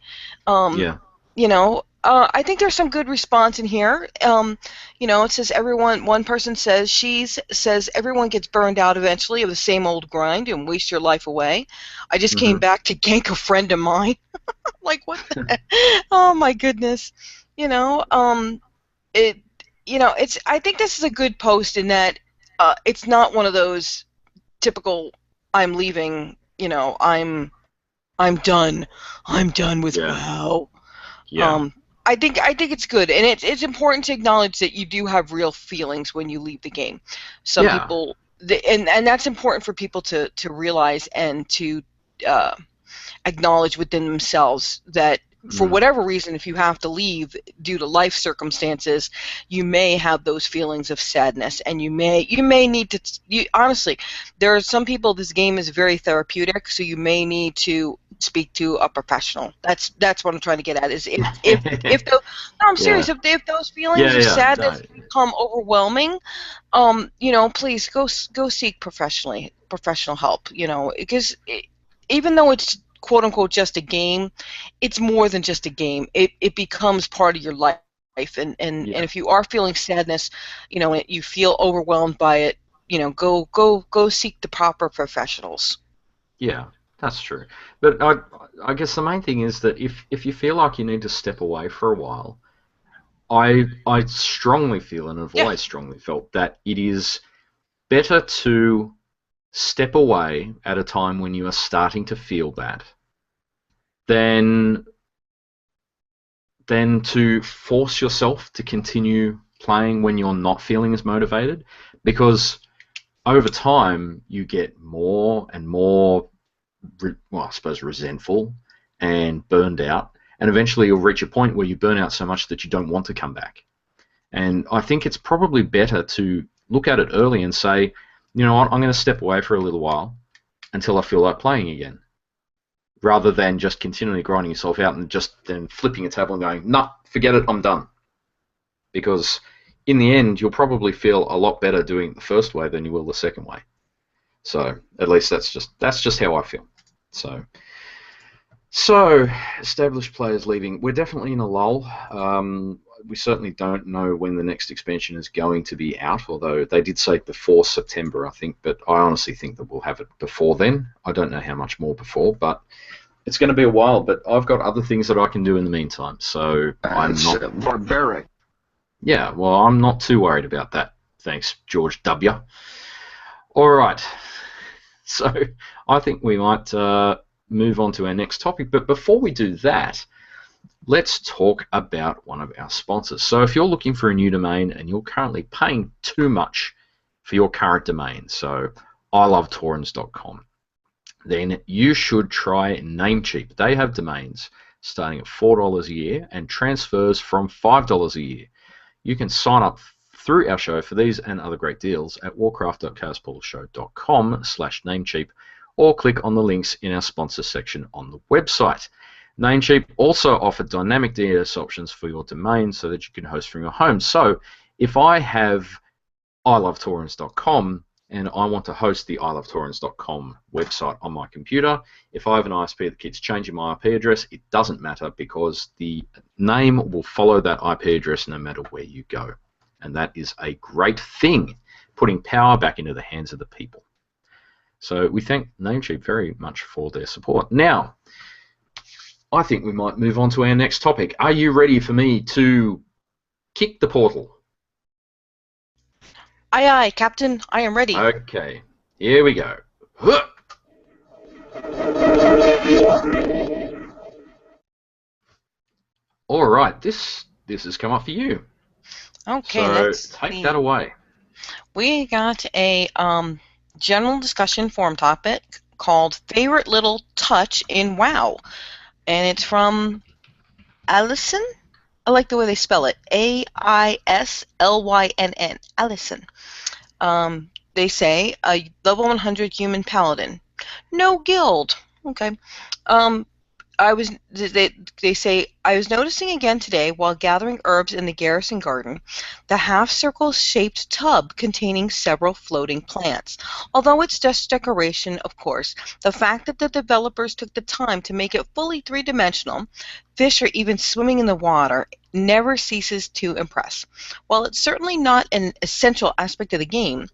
I think there's some good response in here. It says one person says everyone gets burned out eventually of the same old grind and waste your life away. I just came back to gank a friend of mine. Like, what the heck? Oh my goodness. I think this is a good post in that it's not one of those typical I'm leaving, I'm done with WoW. I think it's good, and it's important to acknowledge that you do have real feelings when you leave the game. Some people, and that's important for people to realize and to acknowledge within themselves that for whatever reason, if you have to leave due to life circumstances, you may have those feelings of sadness, and you may need to. Honestly, there are some people. This game is very therapeutic, so you may need to speak to a professional. That's what I'm trying to get at. Is if those, no, I'm serious. If those feelings of sadness become overwhelming, please go seek professional help. Because even though it's quote unquote just a game, it's more than just a game. It becomes part of your life. life, and Yeah. if you are feeling sadness, you feel overwhelmed by it, go seek the proper professionals. Yeah, that's true. But I guess the main thing is that if you feel like you need to step away for a while, I strongly feel, and have always strongly felt, that it is better to step away at a time when you are starting to feel bad than to force yourself to continue playing when you're not feeling as motivated, because over time you get more and more, I suppose, resentful and burned out, and eventually you'll reach a point where you burn out so much that you don't want to come back. And I think it's probably better to look at it early and say, you know what, I'm going to step away for a little while until I feel like playing again, rather than just continually grinding yourself out and just then flipping a table and going, nah, forget it, I'm done. Because in the end, you'll probably feel a lot better doing it the first way than you will the second way. So at least that's just how I feel. So established players leaving. We're definitely in a lull. We certainly don't know when the next expansion is going to be out, although they did say before September, I think, but I honestly think that we'll have it before then. I don't know how much more before, but it's going to be a while. But I've got other things that I can do in the meantime, so I'm not barbaric. Yeah, well, I'm not too worried about that. Thanks, George W. All right, so I think we might move on to our next topic, but before we do that, let's talk about one of our sponsors. So if you're looking for a new domain and you're currently paying too much for your current domain, so ilovetorrens.com, then you should try Namecheap. They have domains starting at $4 a year and transfers from $5 a year. You can sign up through our show for these and other great deals at warcraft.chaosportalshow.com/Namecheap, or click on the links in our sponsor section on the website. Namecheap also offer dynamic DNS options for your domain so that you can host from your home. So if I have ilovetorrens.com and I want to host the ilovetorrens.com website on my computer, if I have an ISP that keeps changing my IP address, it doesn't matter, because the name will follow that IP address no matter where you go. And that is a great thing, putting power back into the hands of the people. So we thank Namecheap very much for their support. Now, I think we might move on to our next topic. Are you ready for me to kick the portal? Aye, aye, Captain. I am ready. Okay, here we go. All right, this has come up for you. Okay, so let's take that away. We got a general discussion forum topic called Favorite Little Touch in WoW. And it's from Allison. I like the way they spell it. AISLYNN. Allison. They say a level 100 human paladin. No guild. Okay. They say, I was noticing again today while gathering herbs in the garrison garden, the half-circle shaped tub containing several floating plants. Although it's just decoration, of course, the fact that the developers took the time to make it fully three-dimensional, fish are even swimming in the water, never ceases to impress. While it's certainly not an essential aspect of the game,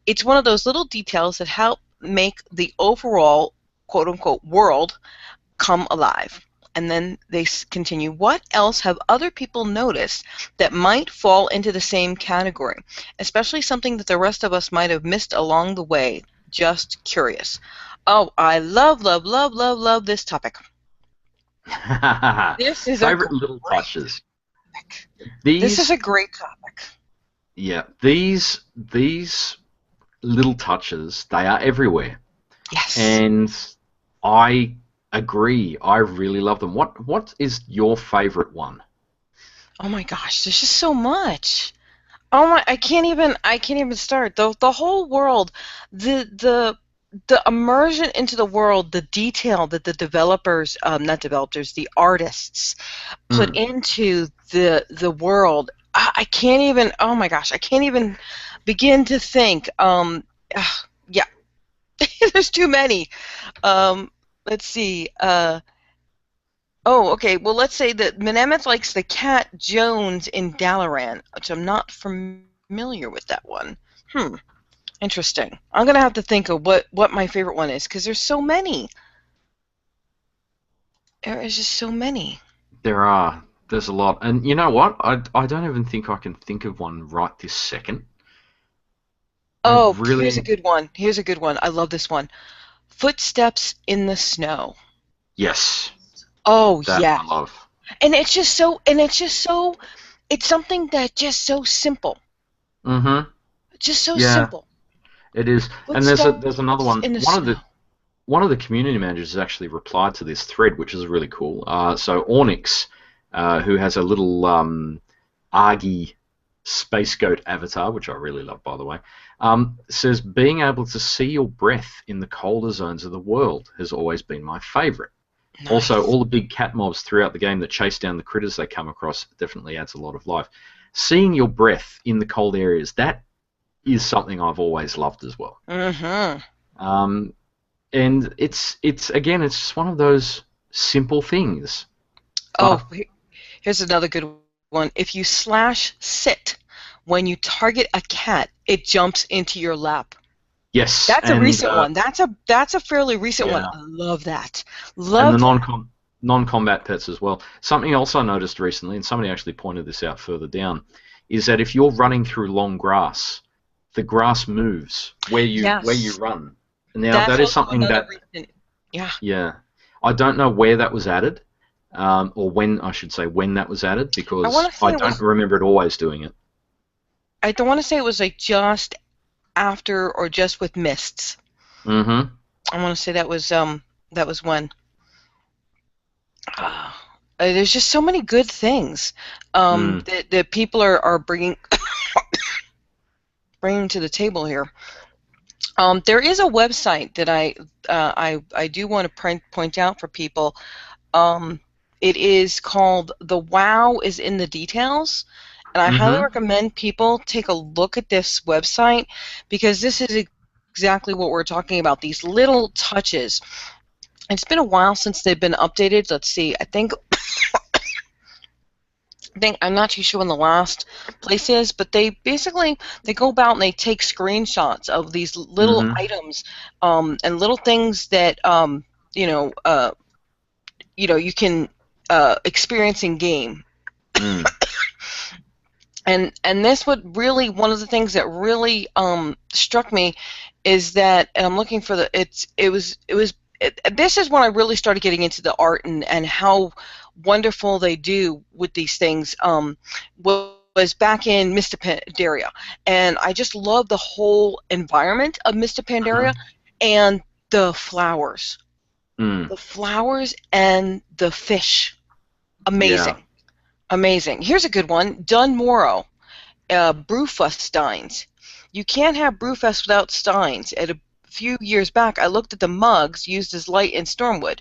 it's one of those little details that help make the overall quote-unquote world come alive. And then they continue, what else have other people noticed that might fall into the same category, especially something that the rest of us might have missed along the way? Just curious. Oh, I love this topic. This is favorite little touches. This is a great topic. Yeah, these little touches, they are everywhere. Yes. And I agree. I really love them. What is your favorite one? Oh my gosh, there's just so much. Oh my, I can't even start. The whole world, the immersion into the world, the detail that the developers, the artists put into the world. I can't even. Oh my gosh, I can't even begin to think. Yeah, there's too many. Let's see. Oh, okay. Well, let's say that Mnemoth likes the cat Jones in Dalaran, which I'm not familiar with that one. Interesting. I'm gonna have to think of what my favorite one is, because there's so many. There is just so many. There's a lot. And you know what? I don't even think I can think of one right this second. Oh, really... here's a good one. Here's a good one. I love this one. Footsteps in the Snow. Yes. Oh, that yeah. I love. And it's just so, it's something that just so simple. Mm-hmm. Just so simple. It is. Footsteps and there's another one. in the snow. One of the community managers actually replied to this thread, which is really cool. So Ornix, who has a little Argy space goat avatar, which I really love, by the way, says, being able to see your breath in the colder zones of the world has always been my favourite. Nice. Also, all the big cat mobs throughout the game that chase down the critters they come across definitely adds a lot of life. Seeing your breath in the cold areas, that is something I've always loved as well. Mm-hmm. And it's just one of those simple things. Oh, here's another good one. If you /sit when you target a cat, it jumps into your lap. Yes, that's a recent one. That's a fairly recent one. I love that. And the non-combat pets as well. Something else I noticed recently, and somebody actually pointed this out further down, is that if you're running through long grass, the grass moves where you run. Now that is something that I don't know where that was added, or when that was added, because I don't remember it always doing it. I don't want to say it was like just after or just with mists. Mm-hmm. I want to say that was when. There's just so many good things that people are bringing to the table here. There is a website that I do want to point out for people. It is called The WoW is in the Details, and I highly recommend people take a look at this website, because this is exactly what we're talking about, these little touches. It's been a while since they've been updated. Let's see. I think I'm not too sure when the last place is, but they go about and they take screenshots of these little items and little things that you can experience in game. And this one of the things that really struck me is that, and I'm looking for this is when I really started getting into the art and how wonderful they do with these things. Was back in Mr. Pandaria, and I just love the whole environment of Mr. Pandaria and the flowers. The flowers and the fish. Amazing. Amazing. Here's a good one. Dunmorrow, Brewfest steins. You can't have Brewfest without steins. At a few years back, I looked at the mugs used as light in Stormwood,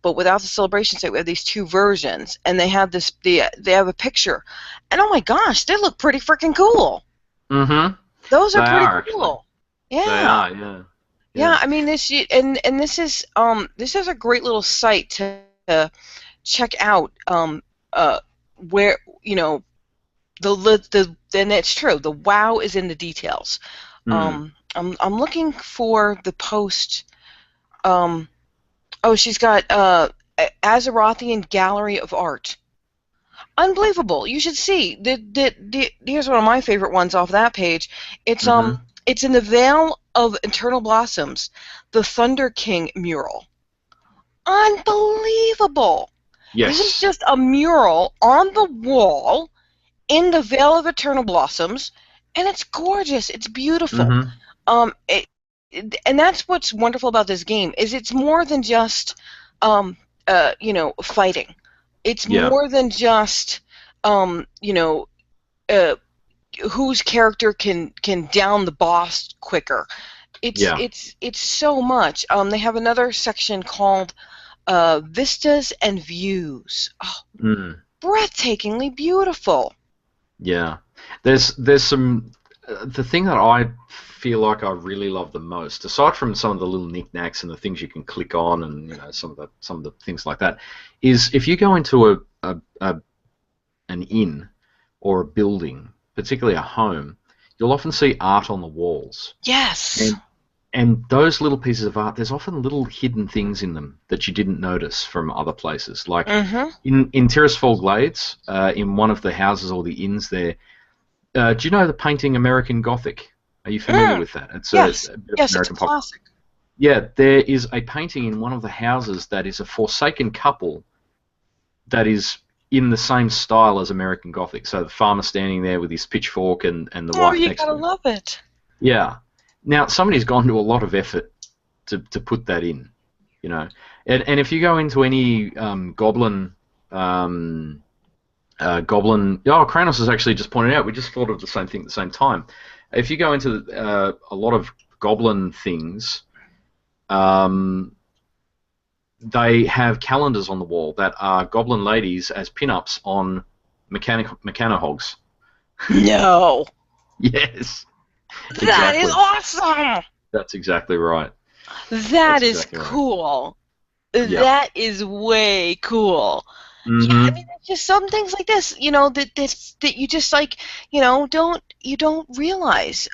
but without the celebration set, we have these two versions, and they have they have a picture, and oh my gosh, they look pretty freaking cool. Those are pretty cool. Yeah. They are, yeah. Yeah, I mean this, and this is a great little site to check out. Where and it's true. The WoW is in the details. I'm looking for the post. She's got Azerothian Gallery of Art. Unbelievable! You should see. Here's one of my favorite ones off that page. It's it's in the Vale of Eternal Blossoms, the Thunder King mural. Unbelievable! Yes. This is just a mural on the wall in the Vale of Eternal Blossoms, and it's gorgeous. It's beautiful. And that's what's wonderful about this game, is it's more than just fighting. It's more than just whose character can down the boss quicker. It's so much. They have another section called Vistas and Views. Breathtakingly beautiful. Yeah, there's some the thing that I feel like I really love the most, aside from some of the little knickknacks and the things you can click on, and some of the things like that, is if you go into an inn or a building, particularly a home, you'll often see art on the walls. Yes. And those little pieces of art, there's often little hidden things in them that you didn't notice from other places. Like in Tirisfal Glades, in one of the houses or the inns there, do you know the painting American Gothic? Are you familiar with that? It's yes, a bit of American it's a classic. Yeah, there is a painting in one of the houses that is a forsaken couple that is in the same style as American Gothic. So the farmer standing there with his pitchfork and the wife next to him. Oh, you gotta love it. Yeah. Now, somebody's gone to a lot of effort to put that in, And if you go into any goblin... Kranos has actually just pointed out, we just thought of the same thing at the same time. If you go into a lot of goblin things, they have calendars on the wall that are goblin ladies as pin-ups on mechanohogs. No. Yes. That is awesome. That's exactly right. That is cool. Right. That is way cool. Yeah, I mean, it's just some things like this, that you just don't realize.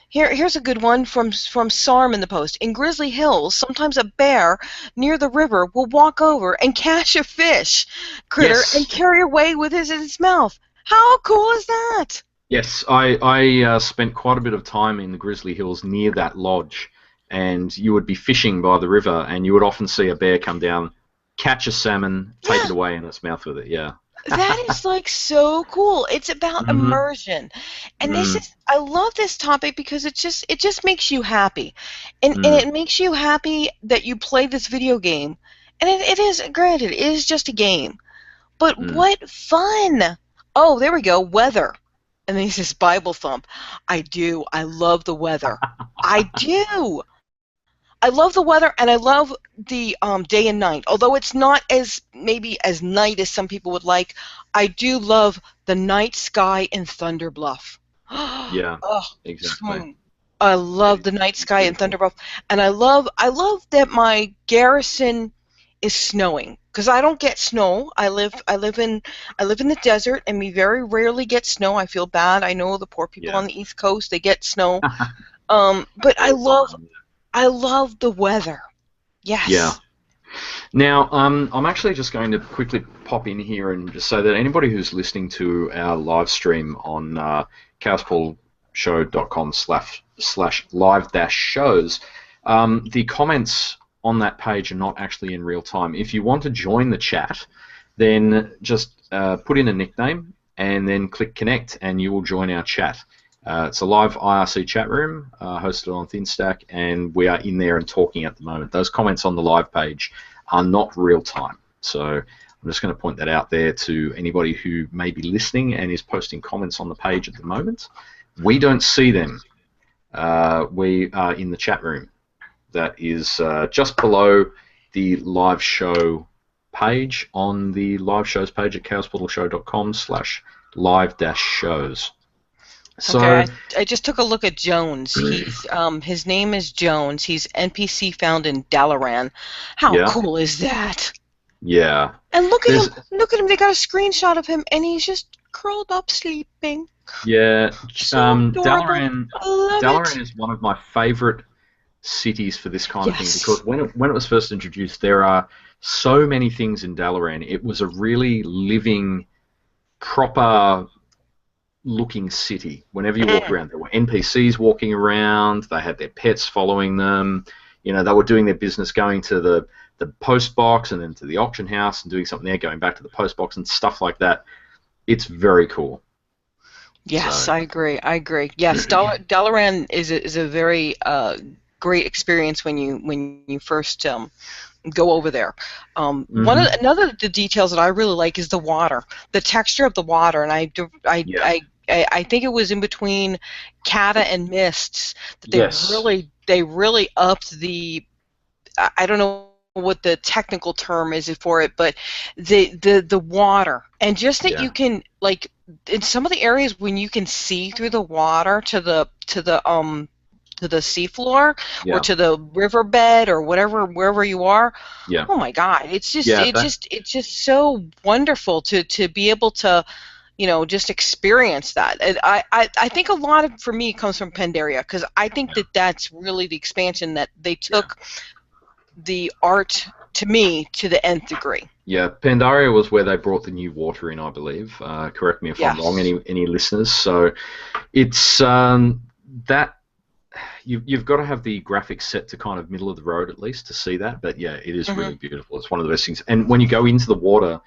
Here's a good one from Sarm in the post. In Grizzly Hills, sometimes a bear near the river will walk over and catch a fish critter and carry away with it in its mouth. How cool is that? Yes, I spent quite a bit of time in the Grizzly Hills near that lodge, and you would be fishing by the river, and you would often see a bear come down, catch a salmon, take it away in its mouth with it. Yeah. That is so cool. It's about immersion, and I love this topic because it just makes you happy, and it makes you happy that you play this video game, and it is, granted, it is just a game, but what fun! Oh, there we go, weather. And then he says, Bible thump. I do. I love the weather. I do. I love the weather, and I love the day and night. Although it's not as night as some people would like, I do love the night sky in Thunder Bluff. Yeah, exactly. I love the night sky in Thunder Bluff, and I love that my garrison is snowing, because I don't get snow. I live in the desert, and we very rarely get snow. I feel bad. I know the poor people on the East Coast, they get snow. But I love the weather. Yes. Yeah. Now, I'm actually just going to quickly pop in here and just say that anybody who's listening to our live stream on chaosportalshow.com/live-shows, the comments on that page are not actually in real time. If you want to join the chat, then just put in a nickname and then click connect, and you will join our chat. It's a live IRC chat room hosted on ThinStack, and we are in there and talking at the moment. Those comments on the live page are not real time. So I'm just going to point that out there to anybody who may be listening and is posting comments on the page at the moment. We don't see them. We are in the chat room. That is just below the live show page on the live shows page at chaosportalshow.com/live-shows. So, okay, I just took a look at Jones. He's his name is Jones. He's NPC found in Dalaran. How cool is that? Yeah. And look at him. Look at him. They got a screenshot of him, and he's just curled up sleeping. Yeah. So Dalaran is one of my favorite cities for this kind of thing, because when it was first introduced, there are so many things in Dalaran. It was a really living, proper looking city. Whenever you walk around, there were NPCs walking around, they had their pets following them, they were doing their business, going to the post box and then to the auction house and doing something there, going back to the post box and stuff like that. It's very cool. Yes, I agree. Yes, Dalaran is a very great experience when you first go over there. Another of the details that I really like is the water, the texture of the water, and I think it was in between Kata and Mists that they really upped the, I don't know what the technical term is for it, but the water, and just that you can, like, in some of the areas when you can see through the water to the seafloor or to the riverbed or wherever you are. Yeah. Oh my God! It's just it's just so wonderful to be able to, just experience that. And I think a lot of for me comes from Pandaria, because I think that's really the expansion that they took the art to me to the nth degree. Yeah, Pandaria was where they brought the new water in, I believe. Correct me if I'm wrong, any listeners. So it's that you've got to have the graphics set to kind of middle of the road at least to see that. But yeah, it is really beautiful. It's one of the best things. And when you go into the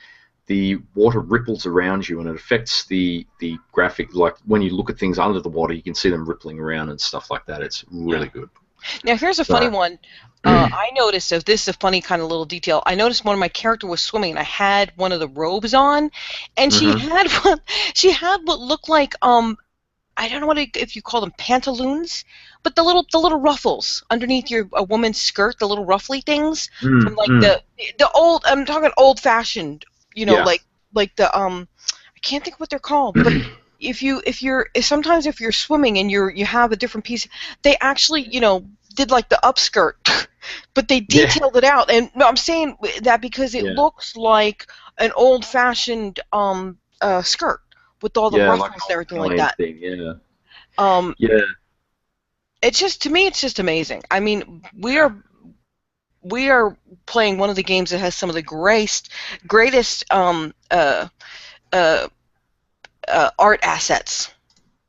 water ripples around you and it affects the graphic. Like when you look at things under the water, you can see them rippling around and stuff like that. It's really good. Now here's a funny one. I noticed, this is a funny kind of little detail. I noticed one of my character was swimming, and I had one of the robes on, and she had what looked like I don't know if you call them pantaloons, but the little ruffles underneath a woman's skirt, the little ruffly things from like the old. I'm talking old fashioned, like the I can't think what they're called, but. Sometimes if you're swimming and you have a different piece, they actually did like the upskirt, but they detailed it out. And no, I'm saying that because it looks like an old-fashioned skirt with all the ruffles and everything like that. It's just, to me, it's just amazing. I mean, we are playing one of the games that has some of the greatest art assets,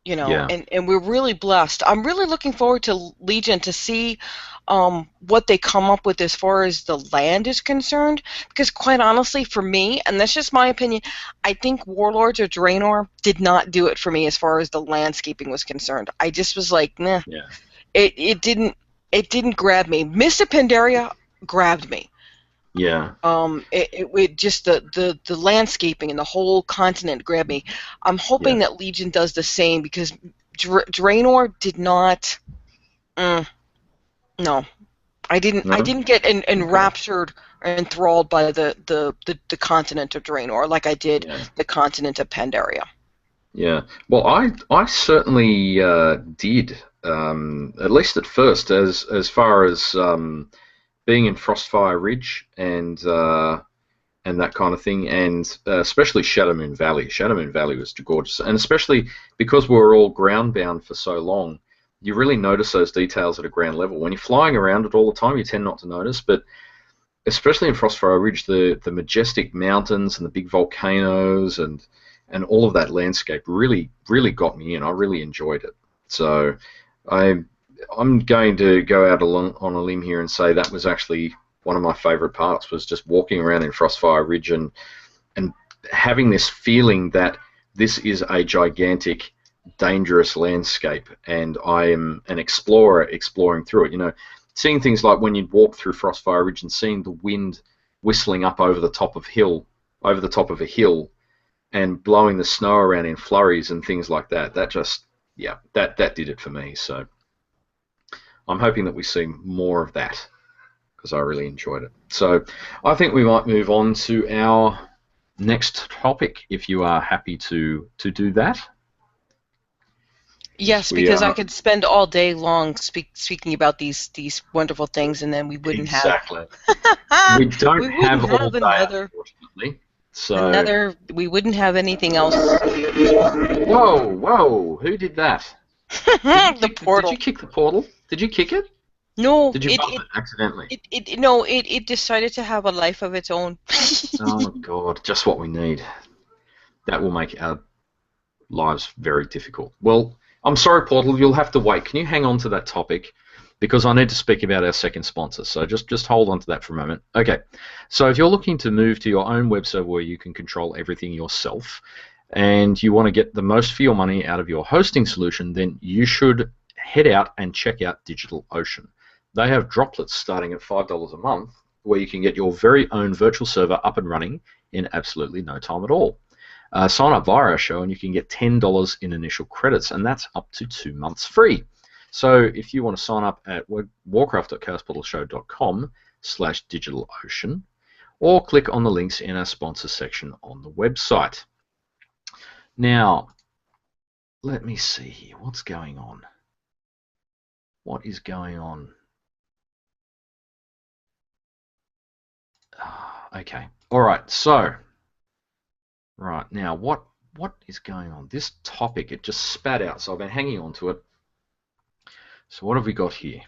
and we're really blessed. I'm really looking forward to Legion to see what they come up with as far as the land is concerned, because quite honestly, for me, and that's just my opinion, I think Warlords of Draenor did not do it for me as far as the landscaping was concerned. I just was like, nah. Yeah. It didn't grab me. Mists of Pandaria grabbed me. Yeah. It just the landscaping and the whole continent grabbed me. I'm hoping that Legion does the same, because Draenor did not. No, I didn't. No? I didn't get enraptured or enthralled by the continent of Draenor like I did the continent of Pandaria. Yeah. Well, I certainly did. At least at first, as far as being in Frostfire Ridge and that kind of thing, and especially Shadowmoon Valley. Shadowmoon Valley was gorgeous, and especially because we were all ground-bound for so long, you really notice those details at a ground level. When you're flying around it all the time, you tend not to notice, but especially in Frostfire Ridge, the majestic mountains and the big volcanoes and all of that landscape really got me in. I really enjoyed it. So I'm going to go out on a limb here and say that was actually one of my favourite parts, was just walking around in Frostfire Ridge and having this feeling that this is a gigantic, dangerous landscape, and I am an explorer exploring through it. Seeing things like when you'd walk through Frostfire Ridge and seeing the wind whistling up over the top of a hill, and blowing the snow around in flurries and things like that. That just, that did it for me. So I'm hoping that we see more of that, because I really enjoyed it. So I think we might move on to our next topic, if you are happy to do that. Yes, because I could spend all day long speaking about these wonderful things, and then we wouldn't have. We don't have all day, unfortunately. So we wouldn't have anything else. Whoa! Who did that? The portal. Did you kick the portal? Did you kick it? No. Did you bump it accidentally? It decided to have a life of its own. Oh God! Just what we need. That will make our lives very difficult. Well, I'm sorry, Portal. You'll have to wait. Can you hang on to that topic? Because I need to speak about our second sponsor, so just hold on to that for a moment. Okay, so if you're looking to move to your own web server where you can control everything yourself, and you want to get the most for your money out of your hosting solution, then you should head out and check out DigitalOcean. They have droplets starting at $5 a month, where you can get your very own virtual server up and running in absolutely no time at all. Sign up via our show and you can get $10 in initial credits, and that's up to 2 months free. So if you want to sign up at warcraft.chaosportalshow.com/DigitalOcean, or click on the links in our sponsor section on the website. Now, let me see here. What's going on? What is going on? Okay. All right. So, right now, what is going on? This topic, it just spat out, so I've been hanging on to it. So what have we got here?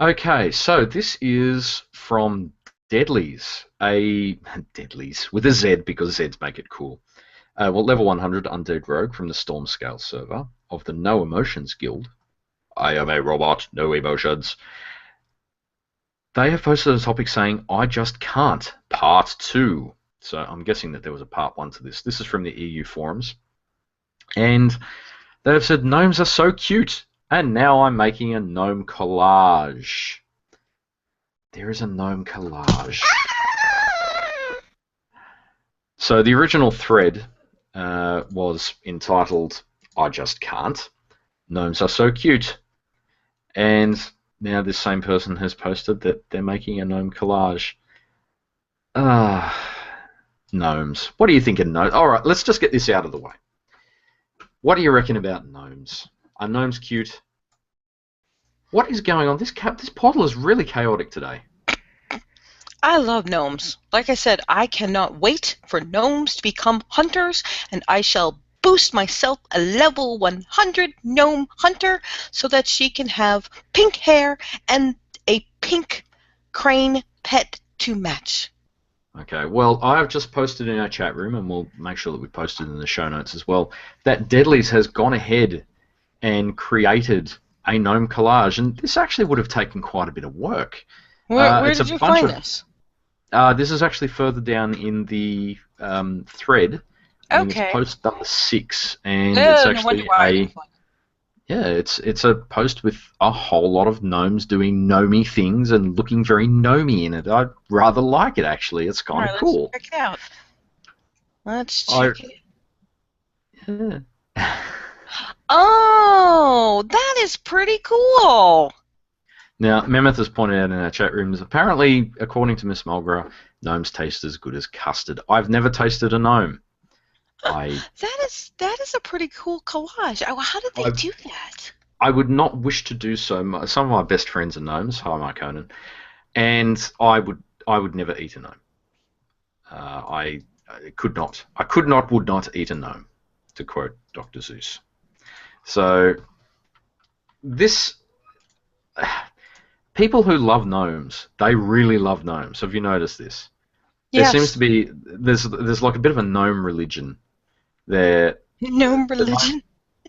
Okay, so this is from Deadlies, Deadlies with a Z because Z's make it cool. Well, level 100 Undead Rogue from the Stormscale server of the No Emotions Guild. I am a robot, no emotions. They have posted a topic saying, I just can't, part 2. So I'm guessing that there was a part 1 to this. This is from the EU forums. And they have said, gnomes are so cute. And now I'm making a gnome collage. There is a gnome collage. So the original thread was entitled, I just can't. Gnomes are so cute. And now this same person has posted that they're making a gnome collage. Gnomes. What do you think of gnomes? All right, let's just get this out of the way. What do you reckon about gnomes? Are gnomes cute? What is going on? This portal is really chaotic today. I love gnomes. Like I said, I cannot wait for gnomes to become hunters, and I shall boost myself a level 100 gnome hunter so that she can have pink hair and a pink crane pet to match. Okay, well, I have just posted in our chat room, and we'll make sure that we post it in the show notes as well, that Deadlies has gone ahead and created a gnome collage, and this actually would have taken quite a bit of work. Where did you find this? This is actually further down in the thread. Okay. It's post number 6, and it's actually it's a post with a whole lot of gnomes doing gnomey things and looking very gnomey in it. I rather like it, actually. It's kind of cool. Let's check it out. Let's check it. Yeah. Oh, that is pretty cool. Now, Mammoth has pointed out in our chat rooms, apparently, according to Miss Mulgra, gnomes taste as good as custard. I've never tasted a gnome. That is a pretty cool collage. How did they do that? I would not wish to do so. Some of my best friends are gnomes. Hi, Mike Conan. And I would never eat a gnome. I could not. Would not eat a gnome, to quote Dr. Zeus. So, people who love gnomes, they really love gnomes. Have you noticed this? Yes. There seems to be there's like a bit of a gnome religion there. Gnome religion.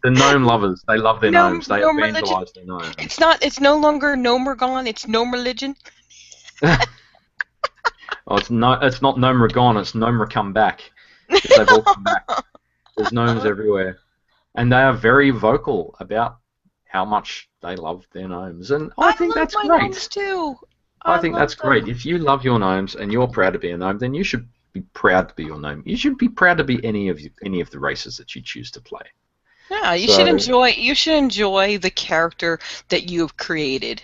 The gnome lovers, they love their gnomes. They evangelize their gnomes. It's no longer Gnomergon, it's gnome religion. Oh, it's not Gnomer gone, it's Gnomer come back. They've all come back. There's gnomes everywhere. And they are very vocal about how much they love their gnomes. And I think that's great. Gnomes too. I think that's great. If you love your gnomes and you're proud to be a gnome, then you should be proud to be your gnome. You should be proud to be any of the races that you choose to play. Yeah, you should enjoy the character that you've created.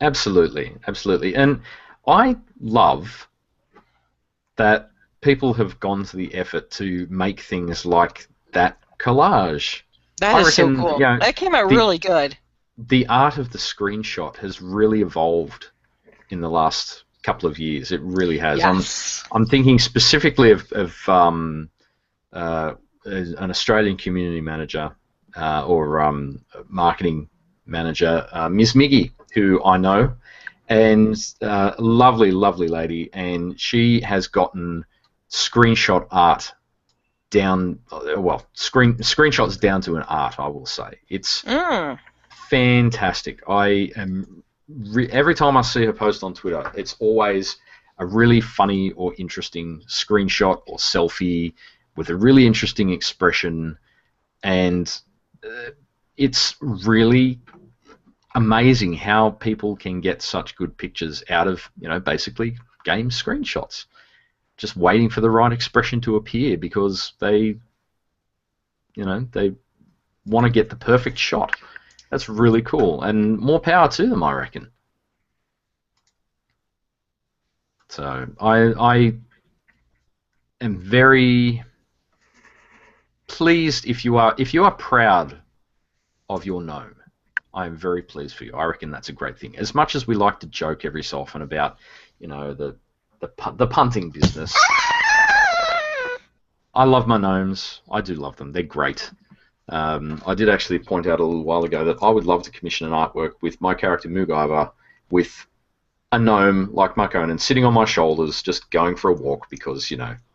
Absolutely, absolutely. And I love that people have gone to the effort to make things like that collage. That is so cool. That came out really good. The art of the screenshot has really evolved in the last couple of years. It really has. Yes. I'm thinking specifically of an Australian community manager or marketing manager, Ms. Miggy, who I know, and lovely, lovely lady, and she has gotten screenshot art down, well, screenshots down to an art, I will say. It's fantastic. I am every time I see her post on Twitter, it's always a really funny or interesting screenshot or selfie with a really interesting expression, and it's really amazing how people can get such good pictures out of, basically game screenshots. Just waiting for the right expression to appear because they want to get the perfect shot. That's really cool, and more power to them, I reckon. So I am very pleased if you are proud of your gnome. I am very pleased for you. I reckon that's a great thing. As much as we like to joke every so often about, the punting business, I love my gnomes. I do love them. They're great. I did actually point out a little while ago that I would love to commission an artwork with my character Mugaiva with a gnome like my Conan sitting on my shoulders, just going for a walk because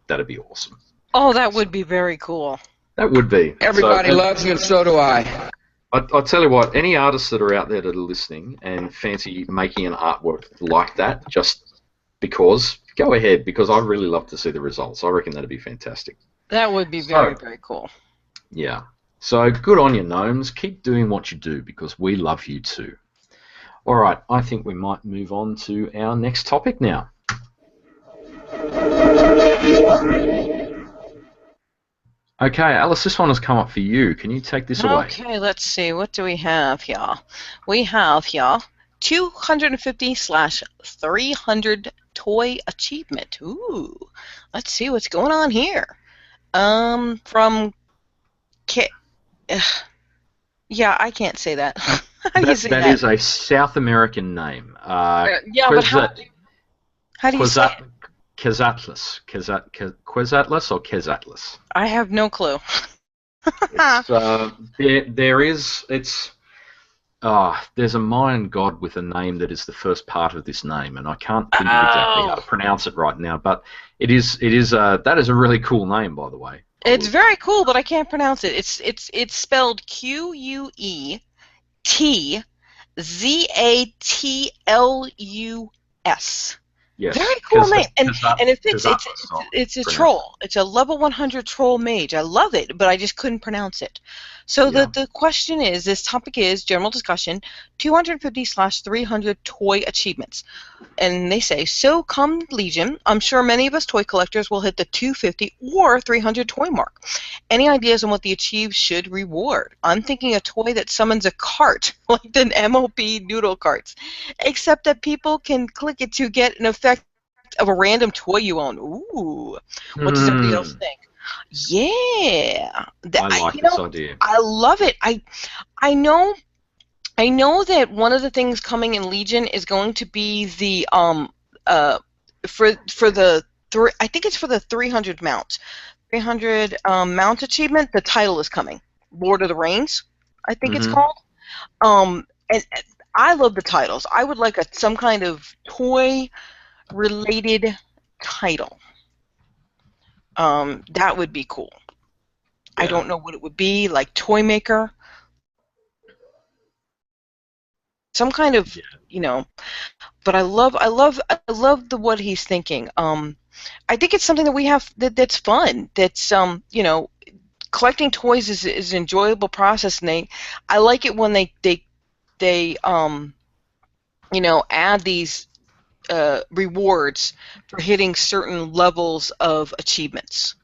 that'd be awesome. Oh, that would be very cool. That would be. Everybody loves you, and so do I. I'll tell you what, any artists that are out there that are listening and fancy making an artwork like that, just because, go ahead, because I'd really love to see the results. I reckon that'd be fantastic. That would be very, very cool. Yeah. So good on you, gnomes. Keep doing what you do because we love you too. All right, I think we might move on to our next topic now. Okay, Alice, this one has come up for you. Can you take this away? Okay, let's see. What do we have here? We have here 250/300 toy achievement. Ooh, let's see what's going on here. From yeah, I can't say that. How do you say that? That is a South American name. Yeah, but how do you say it? Quetzatlas. Quetzatlas or Quetzatlas? I have no clue. There's a Mayan god with a name that is the first part of this name, and I can't think of exactly how to pronounce it right now. But that is a really cool name, by the way. It's very cool, but I can't pronounce it. It's spelled Quetzatlas. Yes. Very cool name, and it's a troll. It's a level 100 troll mage. I love it, but I just couldn't pronounce it. So the question is, this topic is general discussion, 250/300 toy achievements, and they say, so come Legion, I'm sure many of us toy collectors will hit the 250 or 300 toy mark. Any ideas on what the achieve should reward? I'm thinking a toy that summons a cart, like the MOP noodle carts, except that people can click it to get an effect of a random toy you own. Ooh, what does everybody else think? Yeah, I like this idea. I love it. I know that one of the things coming in Legion is going to be the I think it's for the 300 mount. 300 mount achievement. The title is coming. Lord of the Rings, I think it's called. And I love the titles. I would like some kind of toy related title. That would be cool. Yeah. I don't know what it would be, like Toy Maker. Some kind of, but I love what he's thinking. I think it's something that we have that's fun. That's collecting toys is an enjoyable process, and I like it when they add these rewards for hitting certain levels of achievements.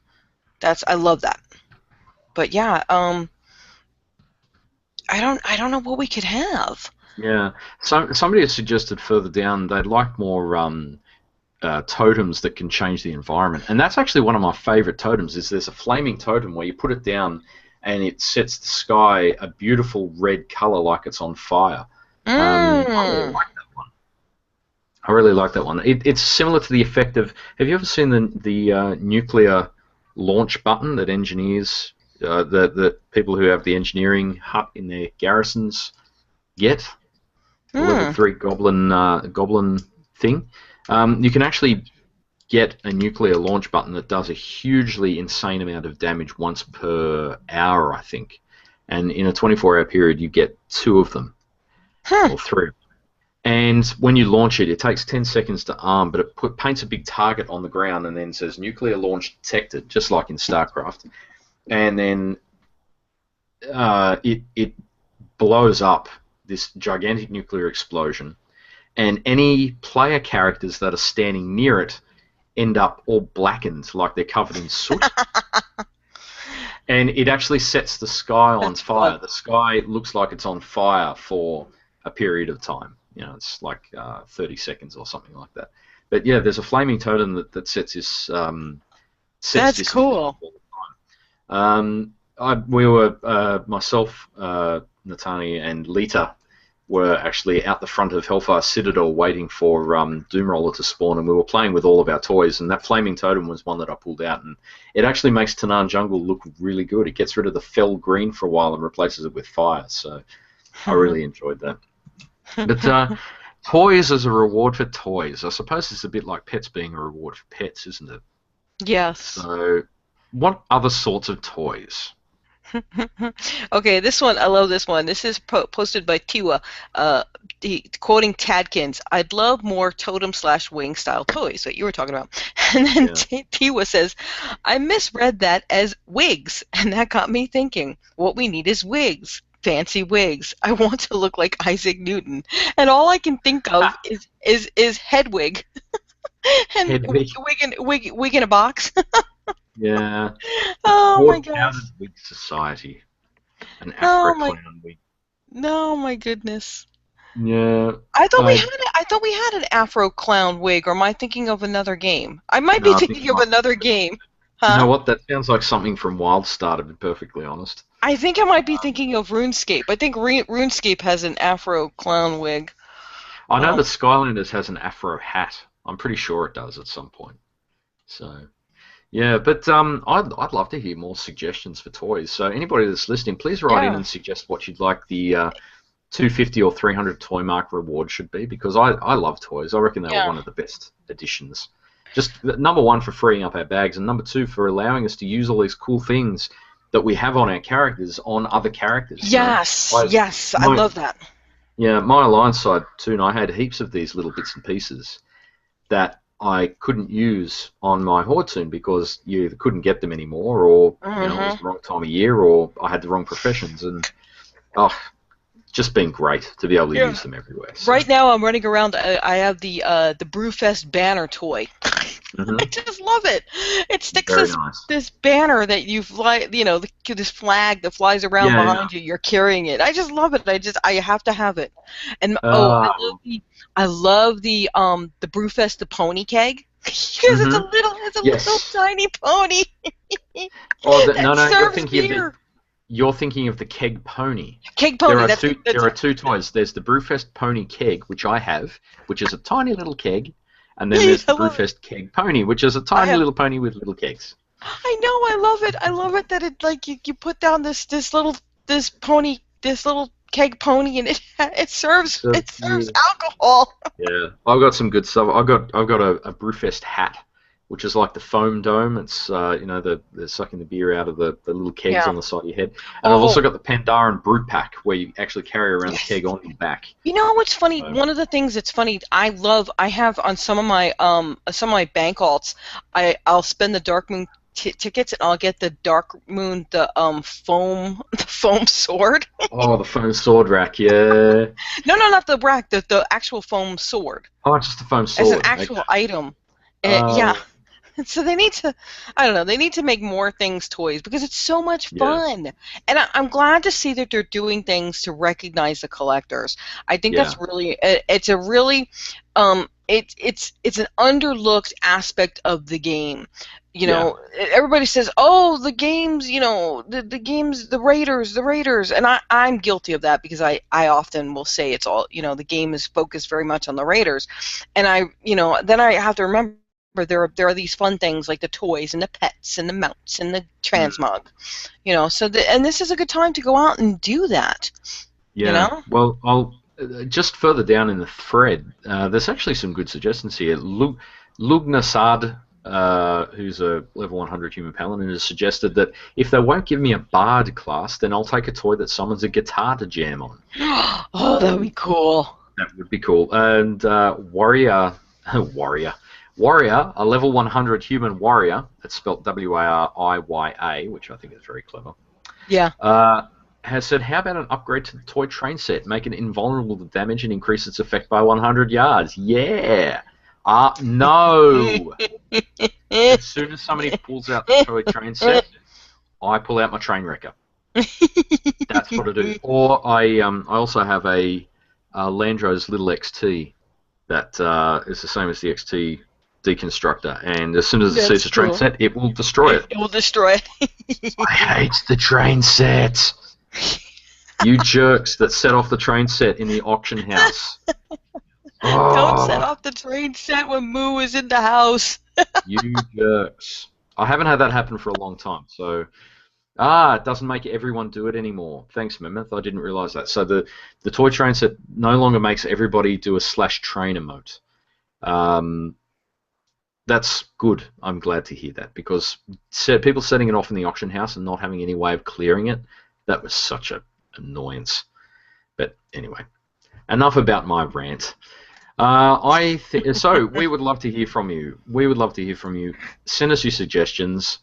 I love that. But yeah, I don't know what we could have. Yeah, somebody has suggested further down they'd like more totems that can change the environment, and that's actually one of my favorite totems. There's a flaming totem where you put it down and it sets the sky a beautiful red color like it's on fire. I really like that one. It's similar to the effect of. Have you ever seen the nuclear launch button that engineers, the people who have the engineering hut in their garrisons get? The level 3 goblin thing. You can actually get a nuclear launch button that does a hugely insane amount of damage once per hour, I think. And in a 24-hour period, you get 2 of them or 3. And when you launch it, it takes 10 seconds to arm, but it paints a big target on the ground and then says nuclear launch detected, just like in StarCraft. And then it blows up this gigantic nuclear explosion, and any player characters that are standing near it end up all blackened, like they're covered in soot. And it actually sets the sky on fire. The sky looks like it's on fire for a period of time. It's like 30 seconds or something like that. But yeah, there's a flaming totem that sets this. That's cool. we were myself, Natani, and Lita were actually out the front of Hellfire Citadel waiting for Doomroller to spawn, and we were playing with all of our toys, and that flaming totem was one that I pulled out, and it actually makes Tanaan Jungle look really good. It gets rid of the fell green for a while and replaces it with fire, so I really enjoyed that. But toys as a reward for toys, I suppose it's a bit like pets being a reward for pets, isn't it? Yes. So what other sorts of toys? Okay, this one, I love this one. This is posted by Tiwa, quoting Tadkins. I'd love more totem/wing style toys that you were talking about. And then Tiwa says, I misread that as wigs, and that got me thinking. What we need is wigs. Fancy wigs. I want to look like Isaac Newton, and all I can think of is Hedwig, and Hedwig. wig in a box. Yeah. Oh my gosh. Wig society. An Afro clown wig. No, my goodness. Yeah. I thought we had an Afro clown wig, or am I thinking of another game? I might be thinking of another game. Huh? You know what? That sounds like something from WildStar, to be perfectly honest. I think I might be thinking of RuneScape. I think RuneScape has an Afro clown wig. I know that Skylanders has an Afro hat. I'm pretty sure it does at some point. So, yeah, but I'd love to hear more suggestions for toys. So anybody that's listening, please write in and suggest what you'd like the 250 or 300 toy mark reward should be, because I love toys. I reckon they were one of the best additions. Just number one, for freeing up our bags, and number two, for allowing us to use all these cool things that we have on our characters on other characters. Yes, yes, I love that. Yeah, my Alliance side too, and I had heaps of these little bits and pieces that I couldn't use on my Horde Toon because you either couldn't get them anymore, or you know, it was the wrong time of year, or I had the wrong professions, and just been great to be able to use them everywhere. So. Right now, I'm running around. I have the Brewfest banner toy. I just love it. It sticks this banner that you fly, this flag that flies around behind you. You're carrying it. I just love it. I have to have it. And I love the Brewfest the pony keg, because it's a little tiny pony. You're thinking of the keg pony. Keg pony. There are two toys. There's the Brewfest pony keg, which I have, which is a tiny little keg, and then there's the Brewfest keg pony, which is a tiny little pony with little kegs. I know. I love it. I love it that it you put down this little keg pony, and it serves alcohol. Yeah, I've got some good stuff. I've got a Brewfest hat, which is like the foam dome. It's they're sucking the beer out of the little kegs on the side of your head. And I've also got the Pandaren Brew Pack, where you actually carry around the keg on your back. You know what's funny? One of the things that's funny, I have on some of my bank alts, I'll spend the Dark Moon tickets, and I'll get the Dark Moon foam sword. Oh, the foam sword rack, yeah. No, not the rack, the actual foam sword. Oh, just the foam sword. As an actual item. Yeah. So they need to, they need to make more things toys, because it's so much fun. And I'm glad to see that they're doing things to recognize the collectors. I think that's really, it's a really, it's an underlooked aspect of the game. Everybody says, oh, the games, the games, the Raiders, and I'm guilty of that, because I often will say it's all, the game is focused very much on the Raiders, and then I have to remember there are these fun things like the toys and the pets and the mounts and the transmog, and this is a good time to go out and do that. Yeah. Well, I'll just further down in the thread. There's actually some good suggestions here. Lugnasad, who's a level 100 human paladin, has suggested that if they won't give me a bard class, then I'll take a toy that summons a guitar to jam on. Oh, that would be cool. That would be cool. And Warrior, a level 100 human warrior, that's spelled W-A-R-I-Y-A, which I think is very clever. Yeah. Has said, how about an upgrade to the toy train set? Make it invulnerable to damage and increase its effect by 100 yards. Yeah. No. As soon as somebody pulls out the toy train set, I pull out my train wrecker. That's what I do. Or I also have a Landro's little XT that is the same as the XT deconstructor, and as soon as it That's sees a train cool. set, it will destroy it. It will destroy it. I hate the train set. You jerks that set off the train set in the auction house. Don't set off the train set when Moo is in the house. You jerks. I haven't had that happen for a long time, so... it doesn't make everyone do it anymore. Thanks, Mammoth. I didn't realise that. So the toy train set no longer makes everybody do a /train emote. That's good. I'm glad to hear that, because people setting it off in the auction house and not having any way of clearing it, that was such an annoyance. But anyway, enough about my rant. So we would love to hear from you. Send us your suggestions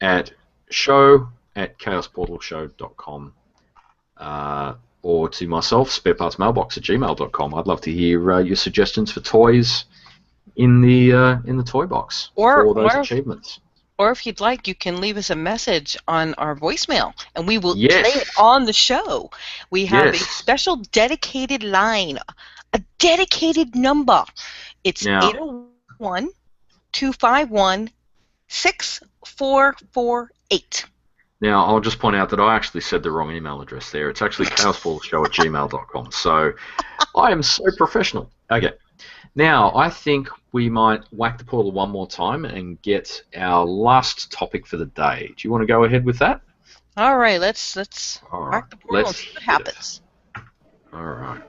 at show@chaosportalshow.com or to myself, sparepartsmailbox@gmail.com. I'd love to hear your suggestions for toys in the toy box for those achievements. Or if you'd like, you can leave us a message on our voicemail, and we will play it on the show. We have a special dedicated line, a dedicated number. It's 801-251-6448. Now, I'll just point out that I actually said the wrong email address there. It's actually chaosportalshow@gmail.com. So I am so professional. Okay. Now, I think we might whack the portal one more time and get our last topic for the day. Do you want to go ahead with that? All right, let's whack the portal and see what happens. All right.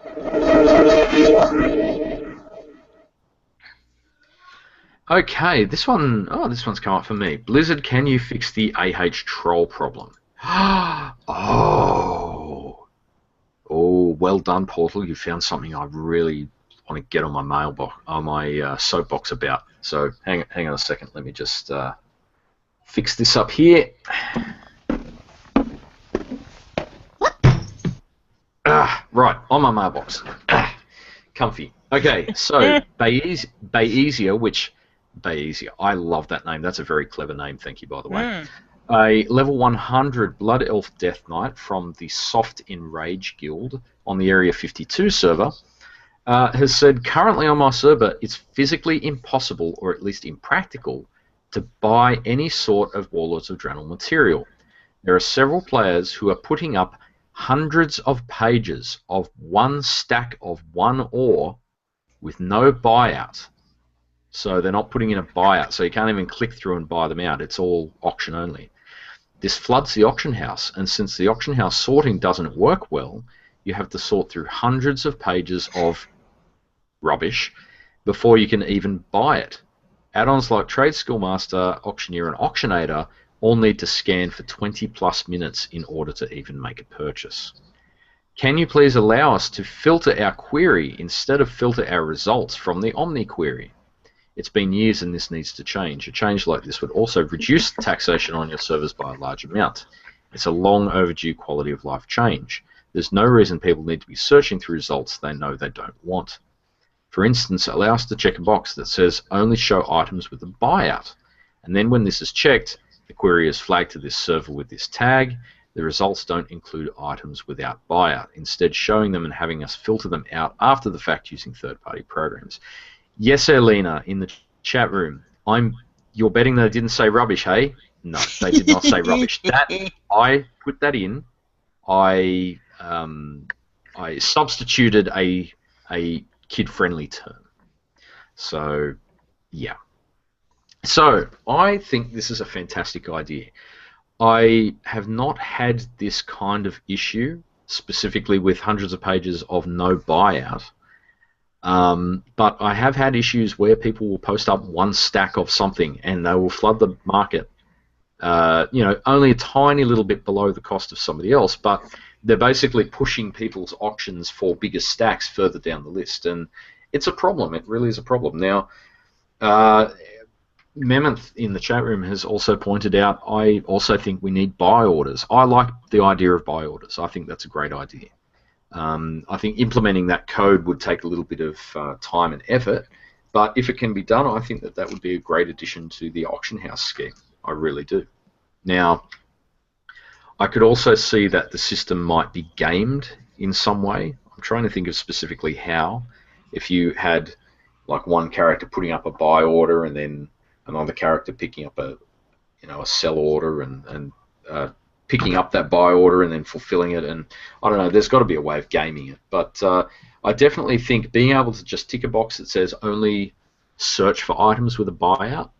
Okay, this one's come up for me. Blizzard, can you fix the AH troll problem? Oh, well done, Portal. You found something I really want to get on my mailbox, on my soapbox about. So hang on a second. Let me just fix this up here. Right, on my mailbox. Comfy. Okay, so Bayesia, I love that name. That's a very clever name. Thank you, by the way. A level 100 Blood Elf Death Knight from the Soft Enrage Guild on the Area 52 server has said, currently on my server, it's physically impossible, or at least impractical, to buy any sort of Warlords of Draenor material. There are several players who are putting up hundreds of pages of one stack of one ore with no buyout. So they're not putting in a buyout, so you can't even click through and buy them out. It's all auction only. This floods the auction house, and since the auction house sorting doesn't work well, you have to sort through hundreds of pages of rubbish before you can even buy it. Add-ons like Trade Skillmaster, Auctioneer, and Auctionator all need to scan for 20+ minutes in order to even make a purchase. Can you please allow us to filter our query instead of filter our results from the Omni query? It's been years and this needs to change. A change like this would also reduce the taxation on your servers by a large amount. It's a long overdue quality of life change. There's no reason people need to be searching through results they know they don't want. For instance, allow us to check a box that says only show items with a buyout. And then when this is checked, the query is flagged to this server with this tag. The results don't include items without buyout, instead showing them and having us filter them out after the fact using third-party programs. Yes, Erlina, in the chat room. You're betting they didn't say rubbish, hey? No, they did not say rubbish. I put that in. I substituted a kid-friendly term. So, yeah. So, I think this is a fantastic idea. I have not had this kind of issue, specifically with hundreds of pages of no buyout. But I have had issues where people will post up one stack of something and they will flood the market, only a tiny little bit below the cost of somebody else, but they're basically pushing people's auctions for bigger stacks further down the list, and it's a problem. It really is a problem. Now, Mammoth in the chat room has also pointed out, I also think we need buy orders. I like the idea of buy orders. I think that's a great idea. I think implementing that code would take a little bit of time and effort, but if it can be done, I think that would be a great addition to the auction house scheme. I really do. Now, I could also see that the system might be gamed in some way. I'm trying to think of specifically how. If you had, like one character putting up a buy order and then another character picking up a sell order and picking up that buy order and then fulfilling it. And I don't know, there's got to be a way of gaming it. But I definitely think being able to just tick a box that says only search for items with a buyout,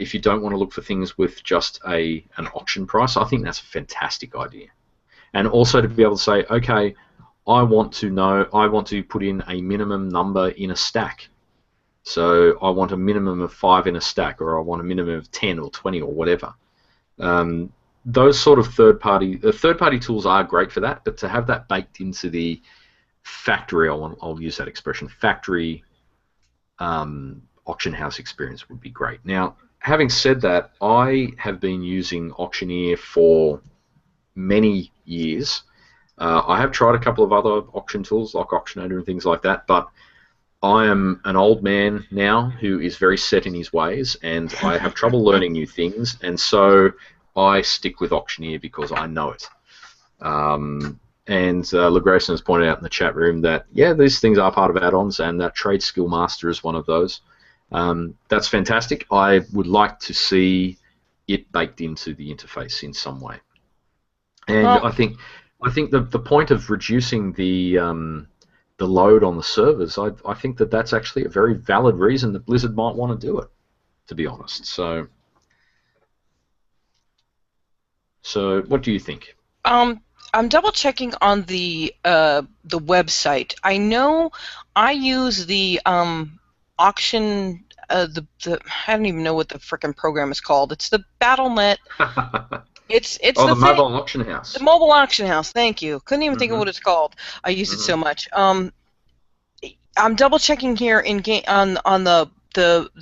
if you don't want to look for things with just an auction price, I think that's a fantastic idea. And also to be able to say, okay, I want to put in a minimum number in a stack. So I want a minimum of 5 in a stack, or I want a minimum of 10 or 20 or whatever. Those sort of third-party tools are great for that, but to have that baked into the factory, I'll use that expression, factory auction house experience would be great. Now, having said that, I have been using Auctioneer for many years. I have tried a couple of other auction tools like Auctionator and things like that, but I am an old man now who is very set in his ways, and I have trouble learning new things, and so I stick with Auctioneer because I know it. And LeGrayson has pointed out in the chat room that, yeah, these things are part of add-ons, and that Trade Skill Master is one of those. That's fantastic. I would like to see it baked into the interface in some way. And I think the point of reducing the load on the servers, I think that's actually a very valid reason that Blizzard might want to do it, to be honest. So what do you think? I'm double checking on the website. I know I use the auction. I don't even know what the frickin' program is called. It's the Battle.net. It's the mobile auction house. The mobile auction house. Thank you. Couldn't even think of what it's called. I use it so much. I'm double checking here in game on the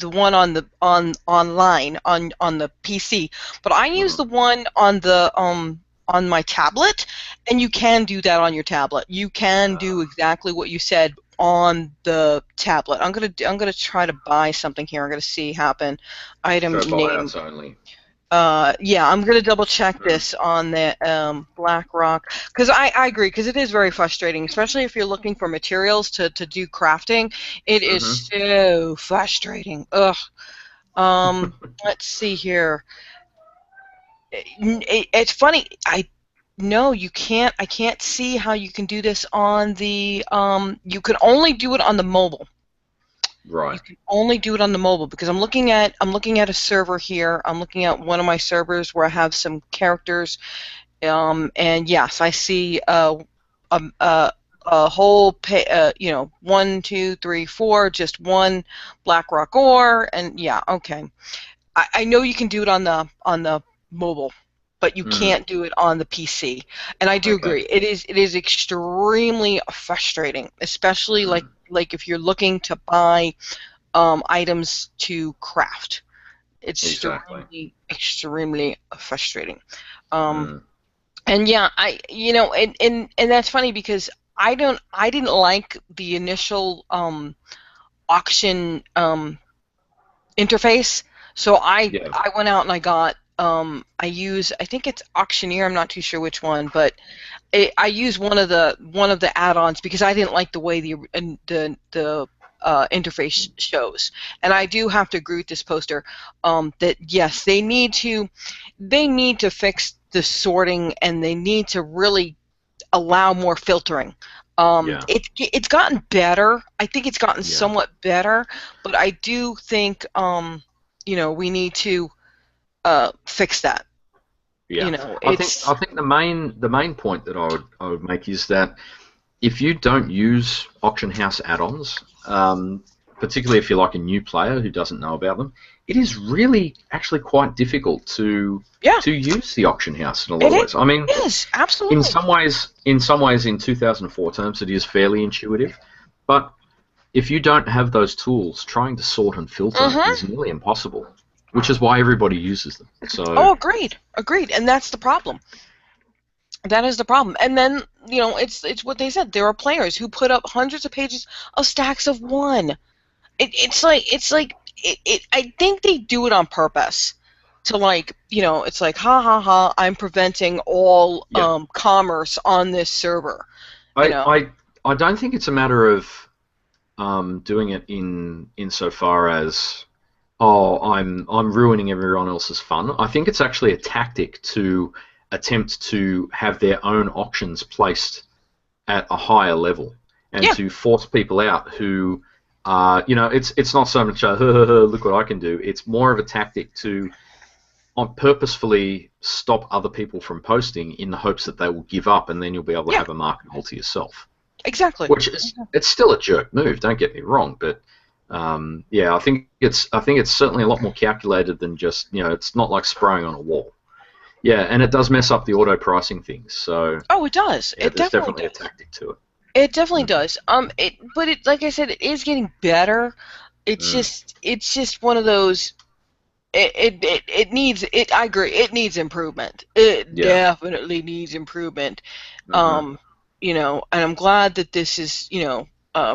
one on the online on the PC, but I use the one on the on my tablet, and you can do that on your tablet. You can do exactly what you said on the tablet. I'm gonna try to buy something here. I'm gonna see happen. Item name. Only. Yeah, I'm gonna double check this on the BlackRock, because I agree, because it is very frustrating, especially if you're looking for materials to do crafting. It is so frustrating. Ugh. Let's see here. It's funny. No, you can't. I can't see how you can do this on the. You can only do it on the mobile. Right. You can only do it on the mobile, because I'm looking at a server here. I'm looking at one of my servers where I have some characters, and yes, I see a whole 1, 2, 3, 4, just one BlackRock ore, and yeah, okay. I know you can do it on the mobile, but you can't do it on the PC. And I do agree. It is extremely frustrating, especially like if you're looking to buy items to craft. It's extremely frustrating. And yeah, and that's funny, because I didn't like the initial auction interface. So I went out and I got I think it's Auctioneer. I'm not too sure which one, but I use one of the add-ons, because I didn't like the way the interface shows. And I do have to agree with this poster that yes, they need to fix the sorting, and they need to really allow more filtering. It's gotten better. I think it's gotten somewhat better, but I do think we need to fix that. Yeah, I think the main point that I would make is that if you don't use auction house add-ons, particularly if you're like a new player who doesn't know about them, it is really actually quite difficult to use the auction house in a lot of ways. I mean, it is, absolutely. In some ways, in 2004 terms, it is fairly intuitive, but if you don't have those tools, trying to sort and filter is nearly impossible. Which is why everybody uses them. So. Agreed, and that's the problem. That is the problem. And then it's what they said. There are players who put up hundreds of pages of stacks of one. It's like I think they do it on purpose to it's like ha ha ha. I'm preventing all commerce on this server. I don't think it's a matter of doing it in insofar as, oh, I'm ruining everyone else's fun. I think it's actually a tactic to attempt to have their own auctions placed at a higher level and to force people out who it's not so much a look what I can do. It's more of a tactic to purposefully stop other people from posting in the hopes that they will give up, and then you'll be able to have a market all to yourself. Exactly. Which is it's still a jerk move. Don't get me wrong, but I think it's certainly a lot more calculated than just it's not like spraying on a wall. Yeah, and it does mess up the auto pricing things. So it does. Yeah, it there's definitely a does. tactic to it. It definitely does. But like I said, it is getting better. It's just one of those. It needs it. I agree. It needs improvement. It definitely needs improvement. And I'm glad that this is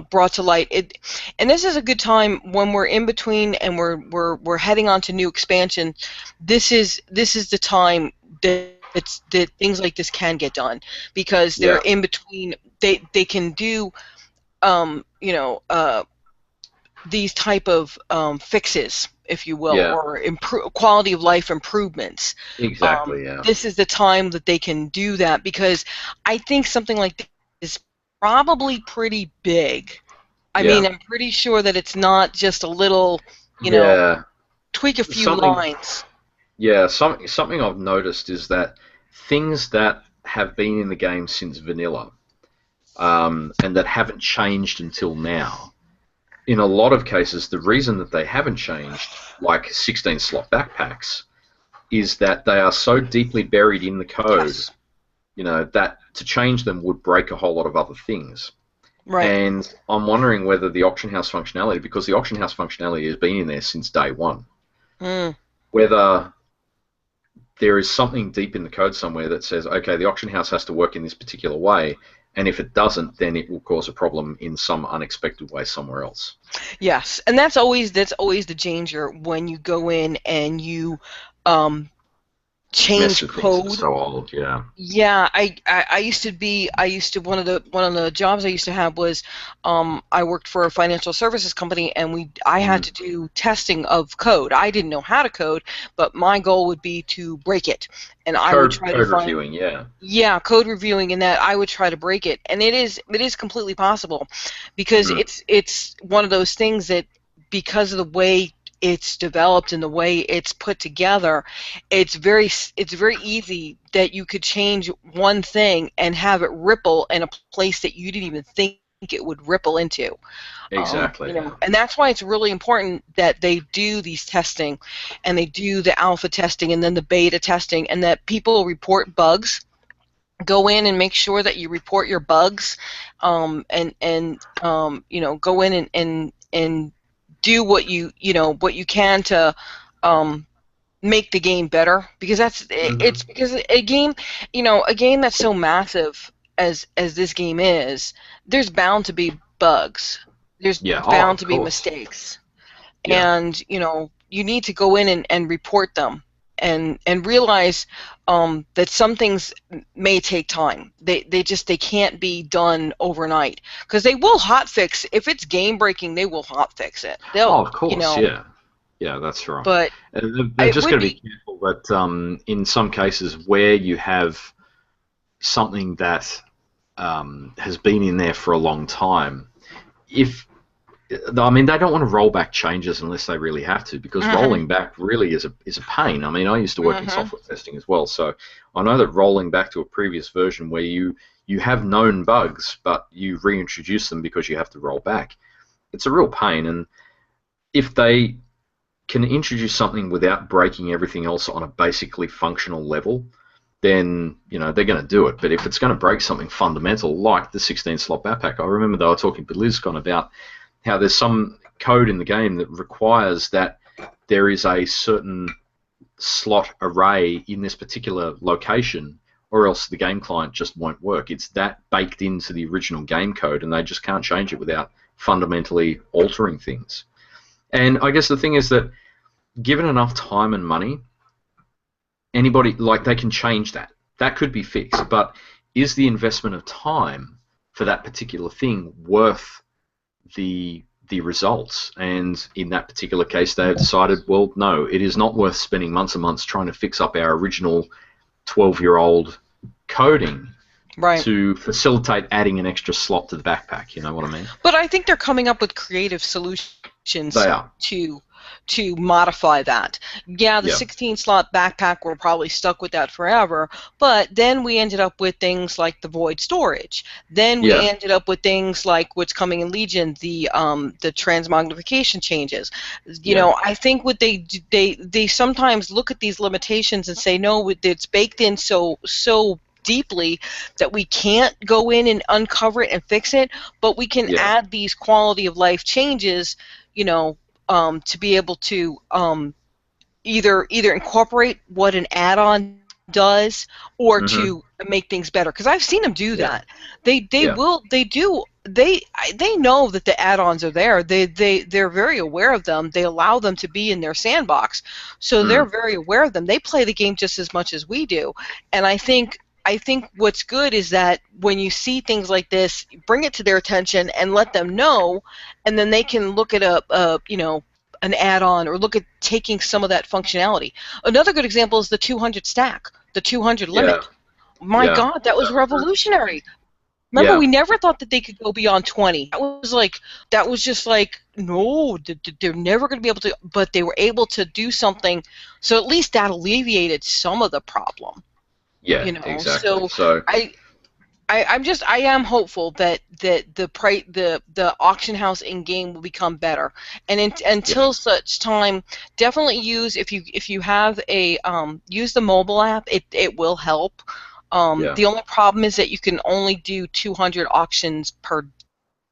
brought to light. And this is a good time when we're in between and we're heading on to new expansion. This is the time that things like this can get done because they're in between. They can do these type of fixes, if you will, or quality of life improvements. Exactly. This is the time that they can do that because I think something like this is probably pretty big. I mean, I'm pretty sure that it's not just a little, tweak a few lines. Yeah, something I've noticed is that things that have been in the game since vanilla and that haven't changed until now, in a lot of cases, the reason that they haven't changed, like 16-slot backpacks, is that they are so deeply buried in the code, that to change them would break a whole lot of other things. Right. And I'm wondering whether the auction house functionality, because the auction house functionality has been in there since day one, whether there is something deep in the code somewhere that says, okay, the auction house has to work in this particular way, and if it doesn't, then it will cause a problem in some unexpected way somewhere else. Yes, and that's always the danger when you go in and you change code. So old, Yeah, I used to one of the jobs I used to have was I worked for a financial services company and I had to do testing of code. I didn't know how to code, but my goal would be to break it, and I would try to find reviewing, code reviewing, and that I would try to break it, and it is completely possible because it's one of those things that because of the way it's developed and the way it's put together, it's very easy that you could change one thing and have it ripple in a place that you didn't even think it would ripple into. Exactly. And that's why it's really important that they do these testing, and they do the alpha testing and then the beta testing, and that people report bugs. Go in and make sure that you report your bugs, and go in and do what you can to make the game better, because it's because a game that's so massive as this game is, there's bound to be bugs. There's bound to be mistakes, and you need to go in and report them and realize that some things may take time. They can't be done overnight, because they will hotfix if it's game breaking. They will hotfix it. Of course, yeah, that's right. But they're just going to be careful that in some cases where you have something that has been in there for a long time, they don't want to roll back changes unless they really have to, because rolling back really is a pain. I mean, I used to work in software testing as well, so I know that rolling back to a previous version where you have known bugs, but you reintroduce them because you have to roll back, it's a real pain. And if they can introduce something without breaking everything else on a basically functional level, then they're going to do it. But if it's going to break something fundamental, like the 16-slot backpack, I remember they were talking to BlizzCon about how there's some code in the game that requires that there is a certain slot array in this particular location, or else the game client just won't work. It's that baked into the original game code, and they just can't change it without fundamentally altering things. And I guess the thing is that given enough time and money, anybody, they can change that. That could be fixed, but is the investment of time for that particular thing worth the results, and in that particular case they have decided, well, no, it is not worth spending months and months trying to fix up our original 12-year-old coding to facilitate adding an extra slot to the backpack. You know what I mean? But I think they're coming up with creative solutions to modify that. Yeah, the 16-slot backpack, we're probably stuck with that forever, but then we ended up with things like the void storage. Then we ended up with things like what's coming in Legion, the transmogrification changes. You know, I think what they sometimes look at these limitations and say, no, it's baked in so deeply that we can't go in and uncover it and fix it, but we can add these quality of life changes, you know, to be able to either incorporate what an add-on does or to make things better. Because I've seen them do that. They know that the add-ons are there. They're very aware of them. They allow them to be in their sandbox, so they're very aware of them. They play the game just as much as we do, and I think what's good is that when you see things like this, bring it to their attention and let them know, and then they can look at an add-on or look at taking some of that functionality. Another good example is the 200 stack, the 200 limit. My God, that was revolutionary. Remember, we never thought that they could go beyond 20. That was just like, no, they're never going to be able to, but they were able to do something, so at least that alleviated some of the problem. Yeah, you know? exactly. So I am hopeful that the auction house in game will become better, and until such time, definitely use if you have a use the mobile app. It will help. The only problem is that you can only do 200 auctions per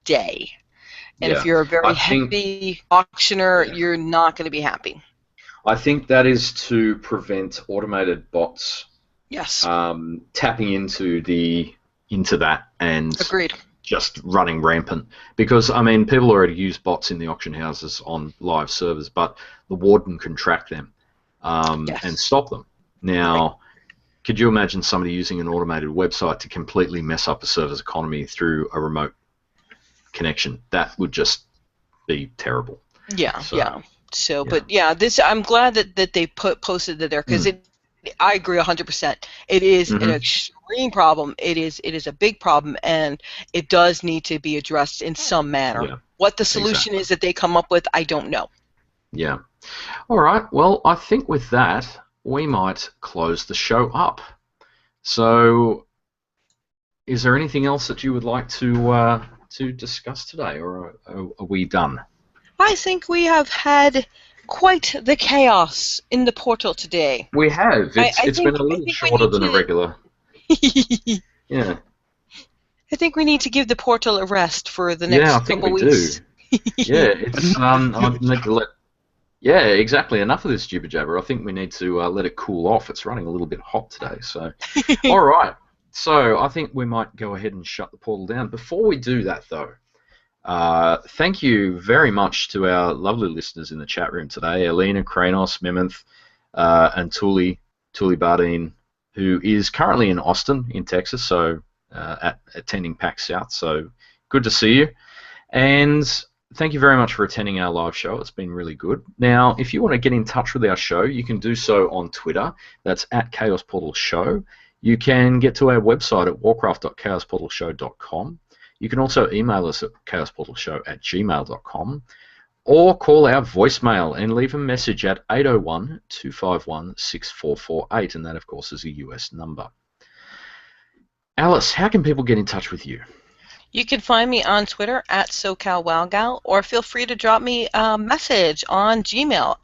day, and if you're a very heavy auctioner, you're not going to be happy. I think that is to prevent automated bots. Yes. Tapping into that and agreed. Just running rampant, because I mean people already use bots in the auction houses on live servers, but the warden can track them and stop them. Now, could you imagine somebody using an automated website to completely mess up a server's economy through a remote connection? That would just be terrible. So, but I'm glad that they posted it there, because I agree 100%. It is an extreme problem. It is a big problem, and it does need to be addressed in some manner. Yeah, what the solution is that they come up with, I don't know. Yeah. All right. Well, I think with that, we might close the show up. So, is there anything else that you would like to discuss today, or are we done? I think we have had quite the chaos in the portal today. We have. It's been a little shorter than a regular. Yeah. I think we need to give the portal a rest for the next couple weeks. Yeah, it's I need to let. Yeah, exactly. Enough of this jibber jabber. I think we need to let it cool off. It's running a little bit hot today. So, all right. So I think we might go ahead and shut the portal down. Before we do that, though. Thank you very much to our lovely listeners in the chat room today, Alina, Kranos, Mimmonth, and Tuli Bardeen, who is currently in Austin, in Texas, so attending PAX South. So good to see you, and thank you very much for attending our live show. It's been really good. Now, if you want to get in touch with our show, you can do so on Twitter. That's @ChaosPortalShow. You can get to our website at warcraft.chaosportalshow.com. You can also email us at chaosportalshow@gmail.com, or call our voicemail and leave a message at 801-251-6448, and that, of course, is a US number. Alice, how can people get in touch with you? You can find me on Twitter at SoCalWowGal, or feel free to drop me a message on Gmail.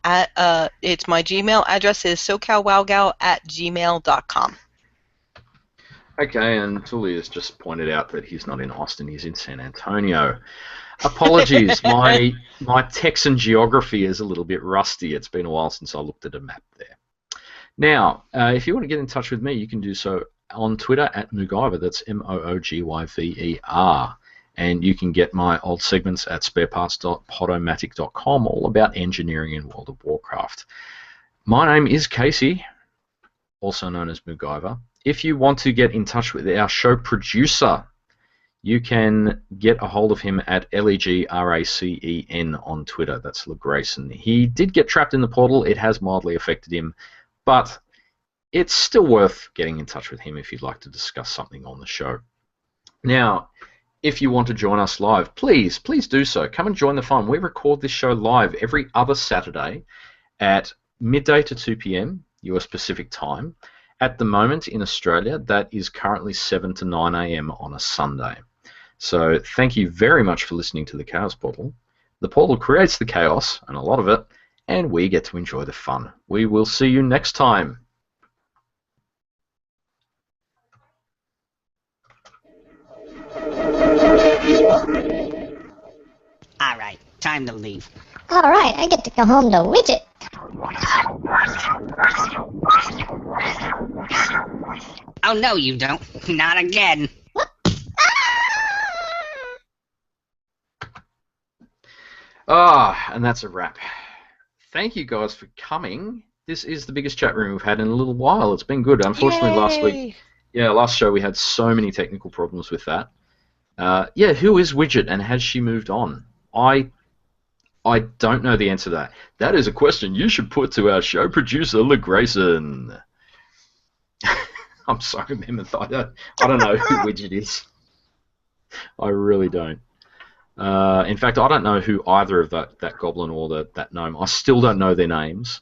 It's my Gmail address is SoCalWowGal@gmail.com. Okay, and Tully has just pointed out that he's not in Austin, he's in San Antonio. Apologies, my Texan geography is a little bit rusty. It's been a while since I looked at a map there. Now, if you want to get in touch with me, you can do so on Twitter at Mooguyver, that's MOOGYVER. And you can get my old segments at spareparts.podomatic.com, all about engineering in World of Warcraft. My name is Casey, also known as Mooguyver. If you want to get in touch with our show producer, you can get a hold of him at LEGRACEN on Twitter. That's LeGrayson. He did get trapped in the portal. It has mildly affected him, but it's still worth getting in touch with him if you'd like to discuss something on the show. Now, if you want to join us live, please do so. Come and join the fun. We record this show live every other Saturday at midday to 2 p.m. US Pacific time. At the moment in Australia, that is currently 7 to 9 a.m. on a Sunday. So thank you very much for listening to the Chaos Portal. The portal creates the chaos, and a lot of it, and we get to enjoy the fun. We will see you next time. Alright, time to leave. Alright, I get to go home to Widget. Oh, no, you don't. Not again. And that's a wrap. Thank you guys for coming. This is the biggest chat room we've had in a little while. It's been good. Unfortunately, last show we had so many technical problems with that. Who is Widget and has she moved on? I don't know the answer to that. That is a question you should put to our show producer, LeGrayson. I'm sorry, Mammoth. I don't know who Widget is. I really don't. In fact, I don't know who either of that goblin or that gnome. I still don't know their names.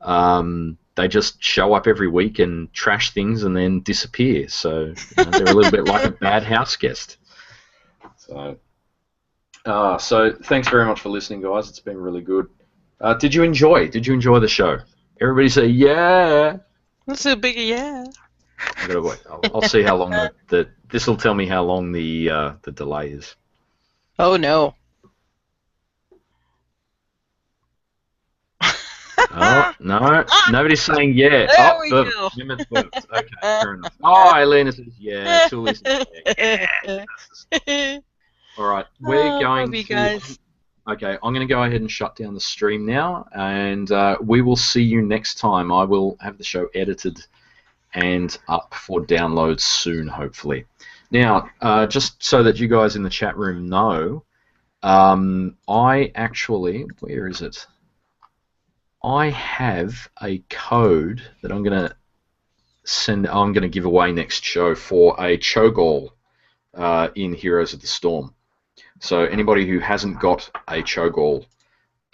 They just show up every week and trash things and then disappear. So they're a little bit like a bad house guest. So thanks very much for listening, guys. It's been really good. Did you enjoy the show? Everybody say yeah. That's a big yeah. I gotta wait. I'll see how long this will tell me how long the delay is. Oh no. Oh no, nobody's saying yeah. There we go. Okay, fair enough. Oh, Elena says yeah. Tully says yeah. All right, we're going to. Guys. Okay, I'm going to go ahead and shut down the stream now, and we will see you next time. I will have the show edited and up for download soon, hopefully. Now, just so that you guys in the chat room know, I actually, where is it? I have a code that I'm going to give away next show for a Cho'Gall in Heroes of the Storm. So anybody who hasn't got a Cho'Gall,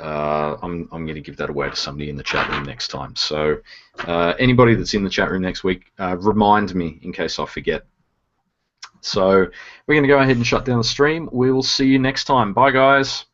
I'm going to give that away to somebody in the chat room next time. So anybody that's in the chat room next week, remind me in case I forget. So we're going to go ahead and shut down the stream. We will see you next time. Bye, guys.